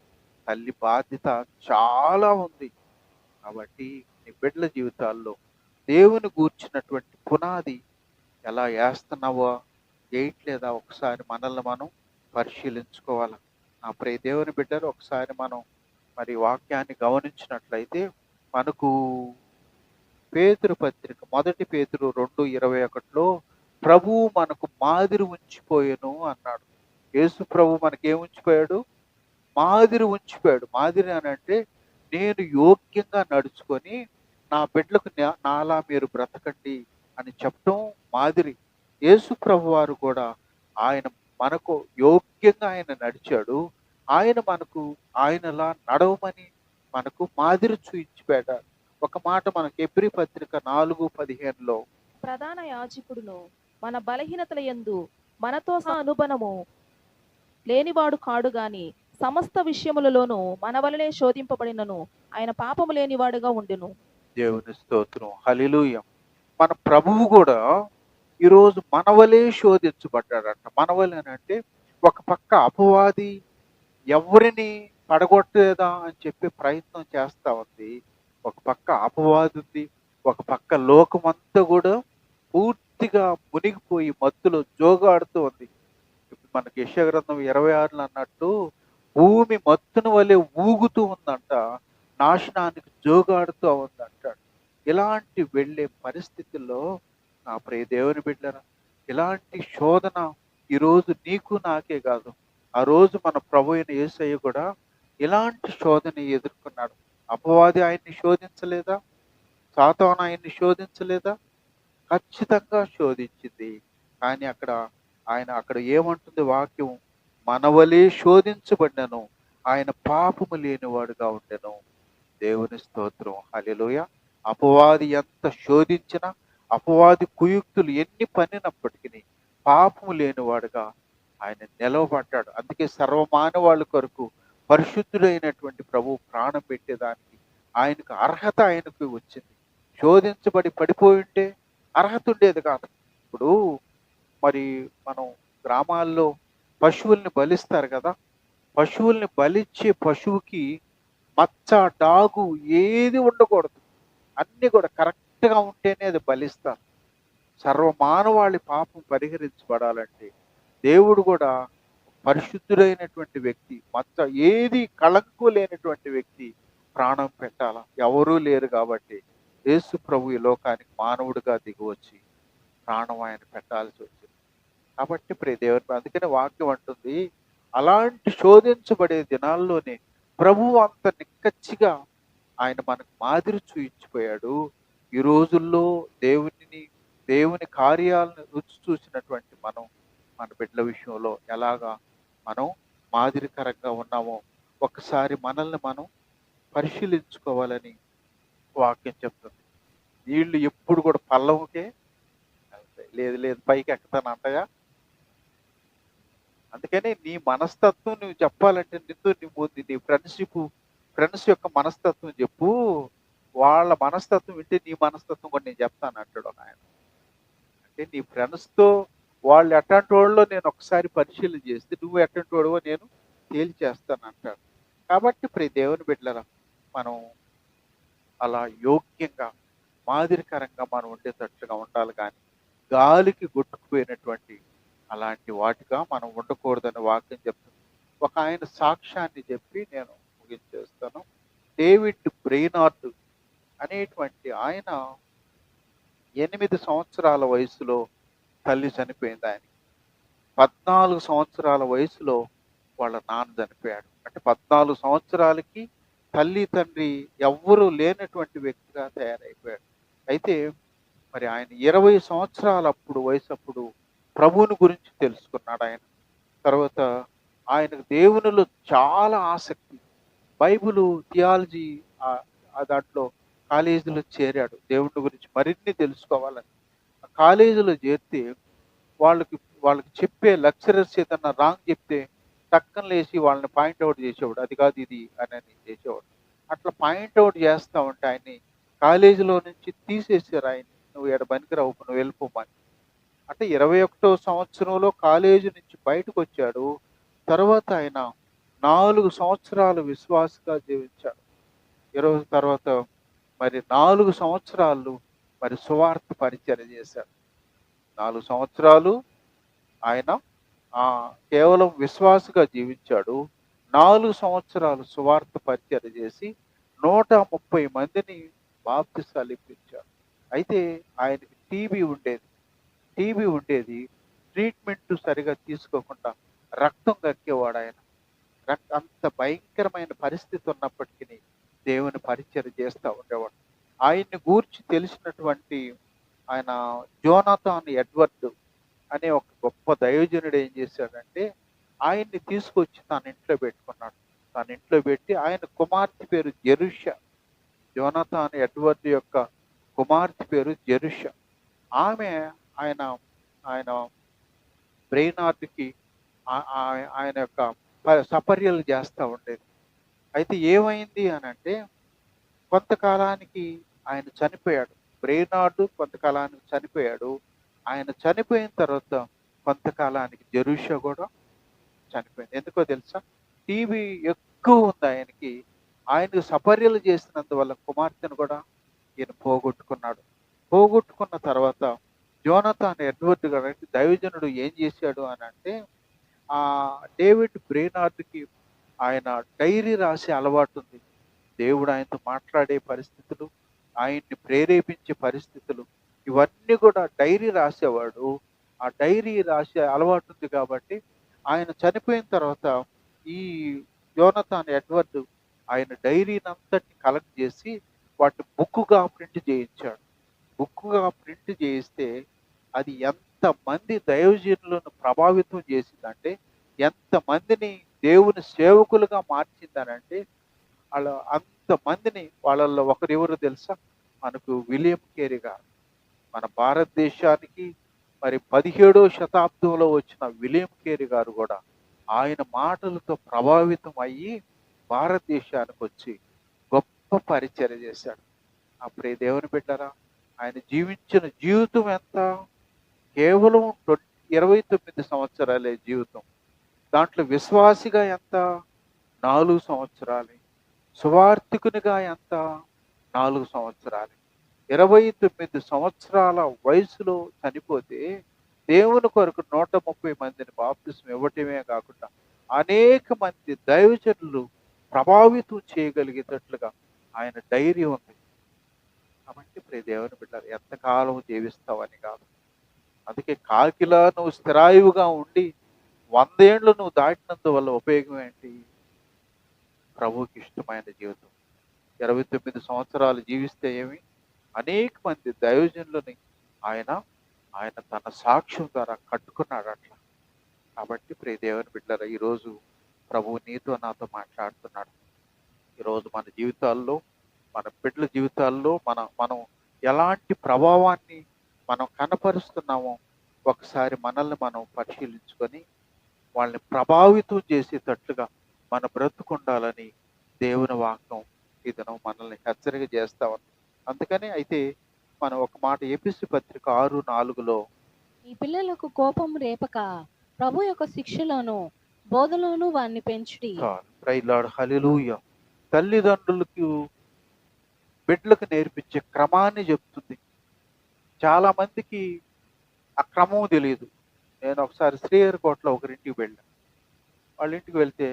తల్లి బాధ్యత చాలా ఉంది. కాబట్టి నీ బిడ్డల జీవితాల్లో దేవుని గూర్చినటువంటి పునాది ఎలా వేస్తున్నావో వేయట్లేదా ఒకసారి మనల్ని మనం పరిశీలించుకోవాలి. నా ప్రియ దేవుని బిడ్డలు, ఒకసారి మనం మరి వాక్యాన్ని గమనించినట్లయితే మనకు పేతురు పత్రిక, మొదటి పేతురు 2:21 ప్రభువు మనకు మాదిరి ఉంచిపోయెను అన్నాడు. యేసు ప్రభు మనకేం ఉంచిపోయాడు? మాదిరి ఉంచిపోయాడు. మాదిరి అని అంటే నేను యోగ్యంగా నడుచుకొని నా బిడ్డలకు నాలా మీరు బ్రతకండి అని చెప్పడం మాదిరి. యేసు ప్రభు వారు కూడా ఆయన మనకు యోగ్యంగా ఆయన నడిచాడు. ఆయన మనకు ఆయనలా నడవమని మనకు మాదిరి చూయించిపోయాడు. ఒక మాట మనకు హెబ్రీ పత్రిక 4:15 ప్రధాన యాజకుడును మన బలహీనతల యందు మనతో అనుబనము లేనివాడు కాడు గాని సమస్త విషయములలోనూ మన వలనే శోధింపబడినను ఆయన పాపము లేనివాడుగా ఉండెను. దేవుని స్తోత్రం, హల్లెలూయా. మన ప్రభువు కూడా ఈరోజు మనవలే శోధించబడ్డాడంట. మనవలే అని అంటే ఒక పక్క అపవాది ఎవరిని పడగొట్టేదా అని చెప్పి ప్రయత్నం చేస్తా ఉంది. ఒక పక్క అపవాది ఉంది. ఒక పక్క లోకమంతా కూడా పూర్తిగా మునిగిపోయి మత్తులో జోగాడుతూ ఉంది. ఇప్పుడు మనకి యెషయా గ్రంథం 26 అన్నట్టు భూమి మత్తున వలె ఊగుతూ ఉందంట, నాశనానికి జోగాడుతూ ఉందంటాడు. ఇలాంటి వెళ్ళే పరిస్థితుల్లో నా ప్రియ దేవుని బిడ్డరా, ఇలాంటి శోధన ఈరోజు నీకు నాకే కాదు, ఆ రోజు మన ప్రభు అయిన యేసయ్య కూడా ఇలాంటి శోధన ఎదుర్కొన్నాడు. అపవాది ఆయన్ని శోధించలేదా? సాతాను ఆయన్ని శోధించలేదా? ఖచ్చితంగా శోధించింది. కానీ అక్కడ ఏమంటుంది వాక్యం? మనవలే శోధించబడినను ఆయన పాపము లేనివాడుగా ఉండెను. దేవుని స్తోత్రం, హల్లెలూయా. అపవాది ఎంత శోధించినా, అపవాది కుయుక్తులు ఎన్ని పన్నినప్పటికీ పాపము లేనివాడుగా ఆయన నిలవబడ్డాడు. అందుకే సర్వమానవాళ్ళ కొరకు పరిశుద్ధుడైనటువంటి ప్రభు ప్రాణం పెట్టేదానికి ఆయనకు అర్హత ఆయనకు వచ్చింది. శోధించబడి పడిపోయి ఉంటే అర్హత ఉండేది కాదు. ఇప్పుడు మరి మనం గ్రామాల్లో పశువుల్ని బలిస్తారు కదా. పశువుల్ని బలిచ్చే పశువుకి మచ్చ, డాగు ఏది ఉండకూడదు. అన్నీ కూడా కరెక్ట్గా ఉంటేనే అది బలిస్తారు. సర్వమానవాళి పాపం పరిహరించబడాలంటే దేవుడు కూడా పరిశుద్ధుడైనటువంటి వ్యక్తి, మచ్చ ఏది కళంకు లేనటువంటి వ్యక్తి ప్రాణం పెట్టాల. ఎవరూ లేరు కాబట్టి యేసు ప్రభు ఈ లోకానికి మానవుడిగా దిగివచ్చి ప్రాణం ఆయన పెట్టాల్సి వచ్చింది. కాబట్టి ప్రియ దేవుని, అందుకనే వాక్యం అంటుంది, అలాంటి శోధించబడే దినాల్లోనే ప్రభువు అంత నిక్కచ్చిగా ఆయన మనకు మాదిరి చూయించిపోయాడు. ఈ రోజుల్లో దేవుని కార్యాలను రుచి చూసినటువంటి మనం మన బిడ్డల విషయంలో ఎలాగా మనం మాదిరికరంగా ఉన్నామో ఒకసారి మనల్ని మనం పరిశీలించుకోవాలని వాక్యం చెప్తుంది. నీళ్లు ఎప్పుడు కూడా పల్లవుకే వెళ్తాయి. లేదు లేదు పైకి ఎక్కుతానంటగా. అందుకని నీ మనస్తత్వం నువ్వు చెప్పాలంటే నీ ఫ్రెండ్స్ యొక్క మనస్తత్వం చెప్పు. వాళ్ళ మనస్తత్వం వింటే నీ మనస్తత్వం కూడా నేను చెప్తాను అంటాడు ఆయన. అంటే నీ ఫ్రెండ్స్తో వాళ్ళు ఎట్లాంటి వాళ్ళలో నేను ఒకసారి పరిశీలన చేస్తే నువ్వు ఎట్లాంటి వాడివో నేను తేల్చేస్తాను అంటాడు. కాబట్టి ప్రియ దేవుని బిడ్డలారా, మనం అలా యోగ్యంగా మాదిరికరంగా మనం ఉండేటట్లుగా ఉండాలి. కానీ గాలికి కొట్టుకుపోయినటువంటి అలాంటి వాటిగా మనం ఉండకూడదని వాక్యం చెప్తుంది. ఒక ఆయన సాక్ష్యాన్ని చెప్పి నేను ముగించేస్తాను. డేవిడ్ బ్రెయినార్డ్ అనేటువంటి ఆయన 8 సంవత్సరాల వయసులో తల్లి చనిపోయింది. ఆయన 14 సంవత్సరాల వయసులో వాళ్ళ నాన్న చనిపోయాడు. అంటే 14 సంవత్సరాలకి తల్లి తండ్రి ఎవ్వరూ లేనటువంటి వ్యక్తిగా తయారైపోయాడు. అయితే మరి ఆయన 20 సంవత్సరాల వయసప్పుడు ప్రభువుని గురించి తెలుసుకున్నాడు ఆయన. తర్వాత ఆయనకు దేవునిలో చాలా ఆసక్తి. బైబిలు థియాలజీ ఆ దాంట్లో కాలేజీలో చేరాడు దేవుడి గురించి మరిన్ని తెలుసుకోవాలని. ఆ కాలేజీలో చేరితే వాళ్ళకి వాళ్ళకి చెప్పే లెక్చరర్స్ ఏదన్నా రాంగ్ చెప్తే టక్కన లేసి వాళ్ళని పాయింట్ అవుట్ చేసేవాడు. అది కాదు ఇది అని చేసేవాడు. అట్లా పాయింట్ అవుట్ చేస్తా ఉంటే ఆయన్ని కాలేజీలో నుంచి తీసేసారు ఆయన్ని. నువ్వు ఈడ పనికిరావు నువ్వు వెళ్ళిపోమని. అంటే 21వ సంవత్సరంలో కాలేజీ నుంచి బయటకొచ్చాడు. తర్వాత ఆయన 4 సంవత్సరాలు విశ్వాసగా జీవించాడు. తర్వాత మరి 4 సంవత్సరాలు మరి సువార్త పరిచర్య చేశాడు. 4 సంవత్సరాలు ఆయన కేవలం విశ్వాసగా జీవించాడు. 4 సంవత్సరాలు సువార్త పరిచర్య చేసి 130 మందిని బాప్తిసాలు ఇప్పించాడు. అయితే ఆయనకి టీబీ ఉండేది. ట్రీట్మెంట్ సరిగా తీసుకోకుండా రక్తం కక్కేవాడు ఆయన. అంత భయంకరమైన పరిస్థితి ఉన్నప్పటికీ దేవుని పరిచర్య చేస్తూ ఉండేవాడు. ఆయన్ని గూర్చి తెలిసినటువంటి ఆయన జోనాథన్ ఎడ్వర్డ్ అనే ఒక గొప్ప దైవజనుడు ఏం చేశాడంటే ఆయన్ని తీసుకొచ్చి తన ఇంట్లో పెట్టుకున్నాడు. తన ఇంట్లో పెట్టి ఆయన కుమార్తె పేరు జెరుష. జోనాథన్ ఎడ్వర్డ్ యొక్క కుమార్తె పేరు జెరుష. ఆమె ఆయన ఆయన బ్రెయినార్డ్కి ఆయన యొక్క సపర్యలు చేస్తూ ఉండేది. అయితే ఏమైంది అని అంటే కొంతకాలానికి ఆయన చనిపోయాడు. బ్రెయినార్డ్ కొంతకాలానికి చనిపోయాడు. ఆయన చనిపోయిన తర్వాత కొంతకాలానికి జెరూష కూడా చనిపోయింది. ఎందుకో తెలుసా? టీబీ ఎక్కువ ఉంది ఆయనకి. ఆయనకు సపర్యలు చేసినందువల్ల కుమార్తెను కూడా ఈయన పోగొట్టుకున్నాడు. పోగొట్టుకున్న తర్వాత జోనాథన్ ఎడ్వర్డ్ గారు దైవజనుడు ఏం చేశాడు అని అంటే డేవిడ్ బ్రెయినార్డ్కి ఆయన డైరీ రాసే అలవాటు ఉంది. దేవుడు ఆయనతో మాట్లాడే పరిస్థితులు, ఆయన్ని ప్రేరేపించే పరిస్థితులు ఇవన్నీ కూడా డైరీ రాసేవాడు. ఆ డైరీ రాసే అలవాటు ఉంది కాబట్టి ఆయన చనిపోయిన తర్వాత ఈ జోనాథన్ ఎడ్వర్డ్ ఆయన డైరీని అంతటిని కలెక్ట్ చేసి వాటిని బుక్గా ప్రింట్ చేయించాడు. బుక్గా ప్రింట్ చేయిస్తే అది ఎంతమంది దైవజనులను ప్రభావితం చేసిందంటే, ఎంతమందిని దేవుని సేవకులుగా మార్చిందనంటే అంతమందిని వాళ్ళల్లో ఒకరెవరు తెలుసా? మనకు విలియం కేరీ గారు. మన భారతదేశానికి మరి 17వ శతాబ్దంలో వచ్చిన విలియం కేరీ గారు కూడా ఆయన మాటలతో ప్రభావితం అయ్యి భారతదేశానికి వచ్చి గొప్ప పరిచర్య చేశాడు. అప్పుడే దేవుని బిడ్డరా, ఆయన జీవించిన జీవితం ఎంత? కేవలం 29 సంవత్సరాలే జీవితం. దాంట్లో విశ్వాసిగా ఎంత? 4 సంవత్సరాలే. సువార్థికునిగా ఎంత? 4 సంవత్సరాలే. 29 సంవత్సరాల వయసులో చనిపోతే దేవుని కొరకు 130 మందిని బాప్తిసం ఇవ్వటమే కాకుండా అనేక మంది దైవజనులు ప్రభావితం చేయగలిగేటట్లుగా ఆయన డైరీ ఉంది. కాబట్టి ప్రియ దేవుని బిడ్డలారా, ఎంతకాలం జీవిస్తావని కాదు. అందుకే కాకిలా నువ్వు స్థిరాయువుగా ఉండి 100 ఏళ్ళు నువ్వు దాటినందువల్ల ఉపయోగం ఏంటి? ప్రభువుకి ఇష్టమైన జీవితం. 29 సంవత్సరాలు జీవిస్తే ఏమి? అనేక మంది దైవజనులని ఆయన ఆయన తన సాక్ష్యం ద్వారా కట్టుకున్నాడు అట్లా. కాబట్టి ప్రియ దేవుని బిడ్డలారా, ఈరోజు ప్రభువు నీతో నాతో మాట్లాడుతున్నాడు. ఈరోజు మన జీవితాల్లో, మన బిడ్డల జీవితాల్లో మనం ఎలాంటి ప్రభావాన్ని మనం కనపరుస్తున్నామో ఒకసారి మనల్ని మనం పరిశీలించుకొని వాళ్ళని ప్రభావితం చేసేటట్లుగా మన బ్రతుకుండాలని దేవుని వాక్యం ఇతను మనల్ని హెచ్చరిక చేస్తా ఉంది. అందుకని అయితే మనం ఒక మాట ఎఫెసీ పత్రిక 6:4లో ఈ పిల్లలకు కోపం రేపక ప్రభు యొక్క శిక్షలోను బోధలోను వారిని పెంచుడి. ప్రైలాడ్ హల్లెలూయా. తల్లిదండ్రులకు బిడ్డలకు నేర్పించే క్రమాన్ని చెప్తుంది. చాలా మందికి ఆ క్రమం తెలియదు. నేను ఒకసారి శ్రీహరికోటలో ఒకరింటికి వెళ్ళాను. వాళ్ళ ఇంటికి వెళ్తే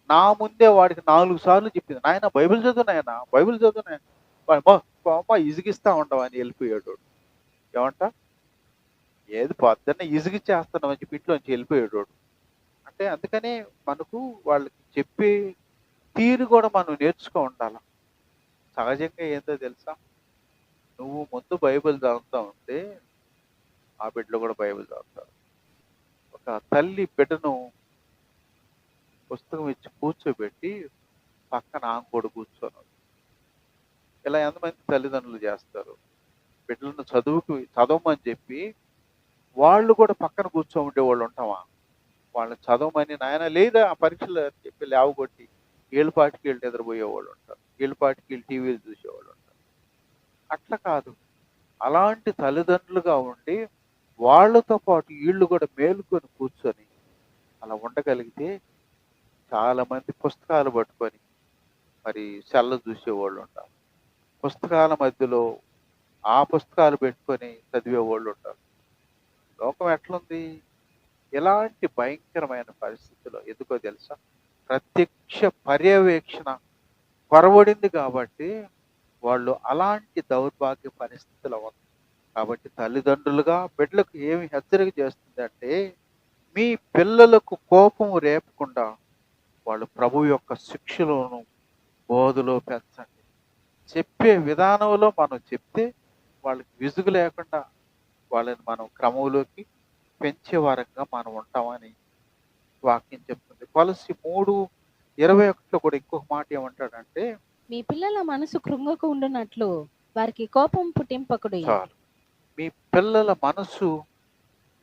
నా ముందే వాడికి 4 సార్లు చెప్పింది, నాయన బైబిల్ చదువు, నాయన బైబిల్ చదువు, నాయన అమ్మ ఇసిగిస్తా ఉండవు అని వెళ్ళిపోయాడు. ఏమంట? ఏది పొద్దున్న ఇసిగిచ్చేస్తున్నామని చెప్పి ఇంట్లోంచి వెళ్ళిపోయాడు. అంటే అందుకనే మనకు వాళ్ళకి చెప్పే తీరు కూడా మనం నేర్చుకో ఉండాలి. సహజంగా ఏందో తెలుసా? నువ్వు ముందు బైబిల్ చదువుతా ఉంటే ఆ బిడ్డలు కూడా బైబిల్ చదువుతారు. ఒక తల్లి బిడ్డను పుస్తకం ఇచ్చి కూర్చోబెట్టి పక్కన ఆమె కూడా కూర్చోను. ఇలా ఎంతమంది తల్లిదండ్రులు చేస్తారు? బిడ్డలను చదవమని చెప్పి వాళ్ళు కూడా పక్కన కూర్చో ఉండేవాళ్ళు ఉంటామా? వాళ్ళని చదవమని నాయన లేదా ఆ పరీక్షలు అని చెప్పి లేవగొట్టి ఏళ్ళపాటికి వీళ్ళు నిద్రపోయేవాళ్ళు ఉంటారు. ఏళ్ళపాటికి వీళ్ళు టీవీలు చూసేవాళ్ళు ఉంటారు. అట్లా కాదు. అలాంటి తల్లిదండ్రులుగా ఉండి వాళ్ళతో పాటు వీళ్ళు కూడా మేలుకొని కూర్చొని అలా ఉండగలిగితే చాలా మంది పుస్తకాలు పట్టుకొని మరి సెల్ల చూసేవాళ్ళు ఉంటారు. పుస్తకాల మధ్యలో ఆ పుస్తకాలు పెట్టుకొని చదివేవాళ్ళు ఉంటారు. లోకం ఎట్లుంది? ఎలాంటి భయంకరమైన పరిస్థితిలో ఎందుకో తెలుసా? ప్రత్యక్ష పర్యవేక్షణ కొరవడింది కాబట్టి వాళ్ళు అలాంటి దౌర్భాగ్య పరిస్థితిలో ఉన్నారు. కాబట్టి తల్లిదండ్రులుగా బిడ్డలకు ఏమి హెచ్చరిక చేస్తుందంటే, మీ పిల్లలకు కోపం రేపకుండా వాళ్ళు ప్రభు యొక్క శిక్షలోను బోధలో పెంచండి. చెప్పే విధానంలో మనం చెప్తే వాళ్ళకి విసుగు లేకుండా వాళ్ళని మనం క్రమంలోకి పెంచే వారంగా మనం ఉంటామని వాక్యం చెప్తుంది. కొలసి 3:21 కూడా ఇంకొక మాట ఏమంటాడంటే, మీ పిల్లల మనసు కృంగకు ఉండునట్లు వారికి కోపం పుట్టింపకుడి. చాలు మీ పిల్లల మనసు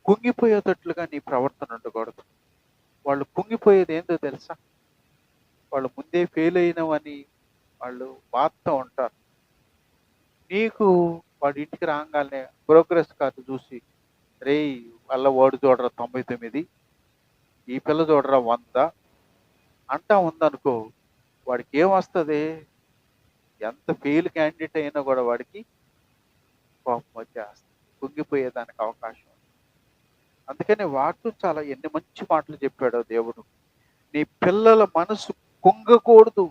కుంగిపోయేటట్లుగా నీ ప్రవర్తన ఉండకూడదు. వాళ్ళు కుంగిపోయేది ఏందో తెలుసా? వాళ్ళు ముందే ఫెయిల్ అయినవని వాళ్ళు బాధతో ఉంటారు. నీకు వాడి ఇంటికి రాగానే ప్రోగ్రెస్ కార్డు చూసి, రేయ్ వాళ్ళ వాడు చూడరా 99, ఈ పిల్ల చూడరా 100 అంటా ఉందనుకో, వాడికి ఏమొస్తుంది? ఎంత ఫెయిల్ క్యాండిడేట్ అయినా కూడా వాడికి కోపం వచ్చేస్తుంది. కుంగిపోయేదానికి అవకాశం ఉంది. అందుకని వాక్యం చాలా ఎన్ని మంచి మాటలు చెప్పాడో దేవుడు. నీ పిల్లల మనసు కుంగకూడదు.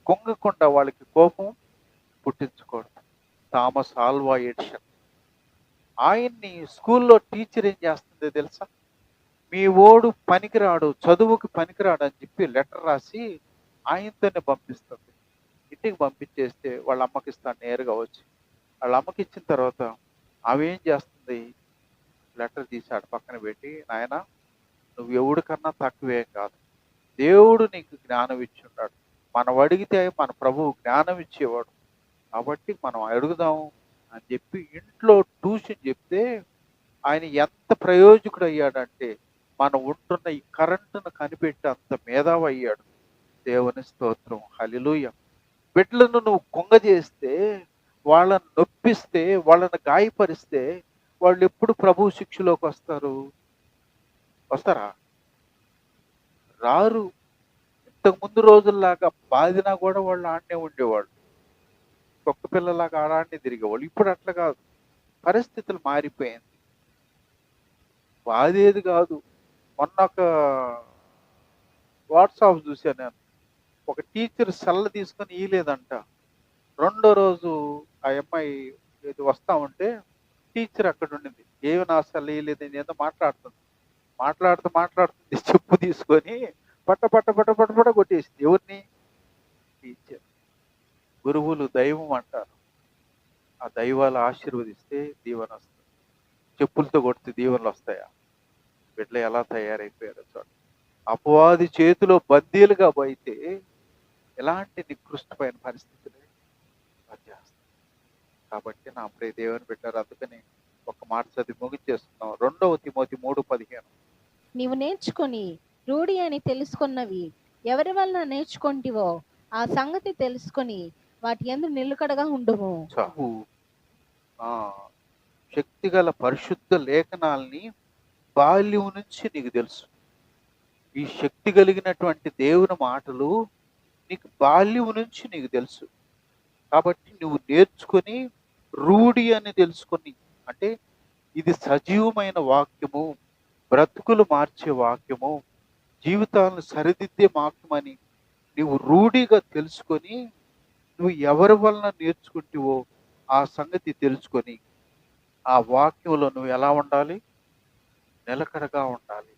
కుంగకుండా వాళ్ళకి కోపం పుట్టించకూడదు. థామస్ ఆల్వా ఎడిషన్ ఆయన్ని స్కూల్లో టీచర్ ఏం చేస్తుంది తెలుసా? మీ ఓడు పనికిరాడు, చదువుకి పనికిరాడు అని చెప్పి లెటర్ రాసి ఆయనతోనే పంపిస్తుంది. ఇంటికి పంపించేస్తే వాళ్ళ అమ్మకి ఇస్తాను నేరుగా వచ్చి. వాళ్ళ అమ్మకి ఇచ్చిన తర్వాత ఆమె ఏం చేస్తుంది? లెటర్ తీసాడు పక్కన పెట్టి, నాయన నువ్వు ఎవడికన్నా తక్కువేం కాదు, దేవుడు నీకు జ్ఞానం ఇచ్చి ఉన్నాడు. మనం అడిగితే మన ప్రభువు జ్ఞానం ఇచ్చేవాడు. కాబట్టి మనం అడుగుదాం అని చెప్పి ఇంట్లో ట్యూషన్ చెప్తే ఆయన ఎంత ప్రయోజకుడు అయ్యాడంటే, మనం ఉంటున్న ఈ కరెంటును కనిపెట్టి అంత మేధావి అయ్యాడు. దేవుని స్తోత్రం, హల్లెలూయా. బిడ్డలను నువ్వు కుంగజేస్తే, వాళ్ళని నొప్పిస్తే, వాళ్ళని గాయపరిస్తే వాళ్ళు ఎప్పుడు ప్రభు శిక్షలోకి వస్తారు? వస్తారా? రారు. ఇంతకు ముందు రోజుల్లాగా బాధినా కూడా వాళ్ళు ఆడనే ఉండేవాళ్ళు. కుక్క పిల్లలాగా ఆడాన్ని తిరిగేవాళ్ళు. ఇప్పుడు అట్లా కాదు. పరిస్థితులు మారిపోయింది. బాధేది కాదు. మొన్న ఒక వాట్సాప్ చూశాను నేను. ఒక టీచర్ సెల్ల తీసుకొని ఇయలేదంట. రెండో రోజు ఆ అమ్మాయి ఏదో వస్తా ఉంటే టీచర్ అక్కడ ఉండింది. ఏమి నా సెల్ల ఇయలేదు ఏదో మాట్లాడుతుంది చెప్పు తీసుకొని పట్ట కొట్టేసింది. ఎవరిని? టీచర్. గురువులు దైవం అంటారు. ఆ దైవాలు ఆశీర్వదిస్తే దీవెన వస్తుంది. చెప్పులతో కొడితే దీవెనలు వస్తాయా? బిడ్డలు ఎలా తయారైపోయారో చూడండి. అపవాది చేతిలో బందీలుగా పోయితే ఎలాంటి నికృష్టమైన పరిస్థితులు వచ్చేస్తాయి. కాబట్టి నా ప్రియ దేవుని బిడ్డలు, అందుకని ఒక మాట చదివి ముగించేస్తున్నాం. 2 తిమోతి 3:15. నీవు నేర్చుకొని రూఢి అని తెలుసుకున్నవి ఎవరి వలన నేర్చుకొంటివో ఆ సంగతి తెలుసుకొని వాటి యందు నిలుకడగా ఉండుము. చావు శక్తిగల పరిశుద్ధ లేఖనాల్ని బాల్యం నుంచి నీకు తెలుసు. ఈ శక్తి కలిగినటువంటి దేవుని మాటలు నీకు బాల్యం నుంచి నీకు తెలుసు. కాబట్టి నువ్వు నేర్చుకొని రూఢి అని తెలుసుకొని, అంటే ఇది సజీవమైన వాక్యము, బ్రతుకులు మార్చే వాక్యము, జీవితాలను సరిదిద్దే వాక్యమని నువ్వు రూఢిగా తెలుసుకొని, నువ్వు ఎవరి వలన నేర్చుకుంటావో ఆ సంగతి తెలుసుకొని, ఆ వాక్యంలో నువ్వు ఎలా ఉండాలి? నిలకడగా ఉండాలి.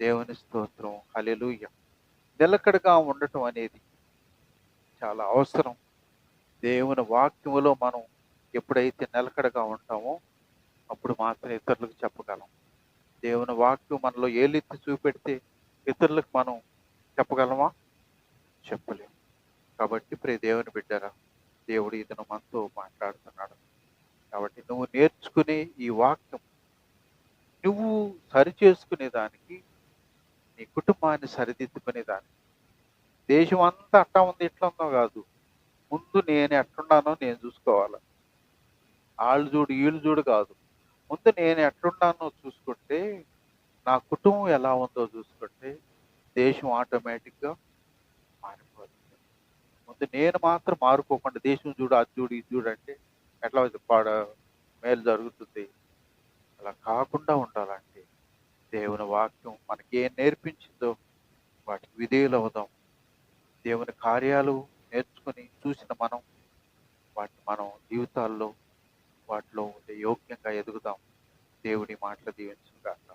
దేవుని స్తోత్రం, హల్లెలూయా. నిలకడగా ఉండటం అనేది చాలా అవసరం. దేవుని వాక్యములో మనం ఎప్పుడైతే నిలకడగా ఉంటామో అప్పుడు మాత్రం ఇతరులకు చెప్పగలం. దేవుని వాక్యం మనలో ఏలెత్తి చూపెడితే ఇతరులకు మనం చెప్పగలమా? చెప్పలేము. కాబట్టి ప్రియ దేవుని బిడ్డరా, దేవుడు ఇతను మనతో మాట్లాడుతున్నాడు. కాబట్టి నువ్వు నేర్చుకునే ఈ వాక్యం నువ్వు సరిచేసుకునే దానికి, నీ కుటుంబాన్ని సరిదిద్దుకునే దానికి, దేశం అంతా అట్టా ఉంది ఇట్లా ఉందో కాదు, ముందు నేను ఎట్లున్నానో నేను చూసుకోవాలి. ఆళ్ళు చూడు వీళ్ళు చూడు కాదు, ముందు నేను ఎట్లున్నానో చూసుకుంటే, నా కుటుంబం ఎలా ఉందో చూసుకుంటే దేశం ఆటోమేటిక్గా మారిపోతుంది. ముందు నేను మాత్రం మారిపోకుండా దేశం చూడు అది చూడు ఇది చూడు అంటే ఎట్లా మేలు జరుగుతుంది. అలా కాకుండా ఉండాలంటే దేవుని వాక్యం మనకి ఏం నేర్పించిందో వాటికి విధేయులవుదాం. దేవుని కార్యాలు నేర్చుకుని చూసిన మనం వాటిని మనం జీవితాల్లో వాటిలో ఉండే యోగ్యంగా ఎదుగుదాం. దేవుని మాటలు దీవించుగాక.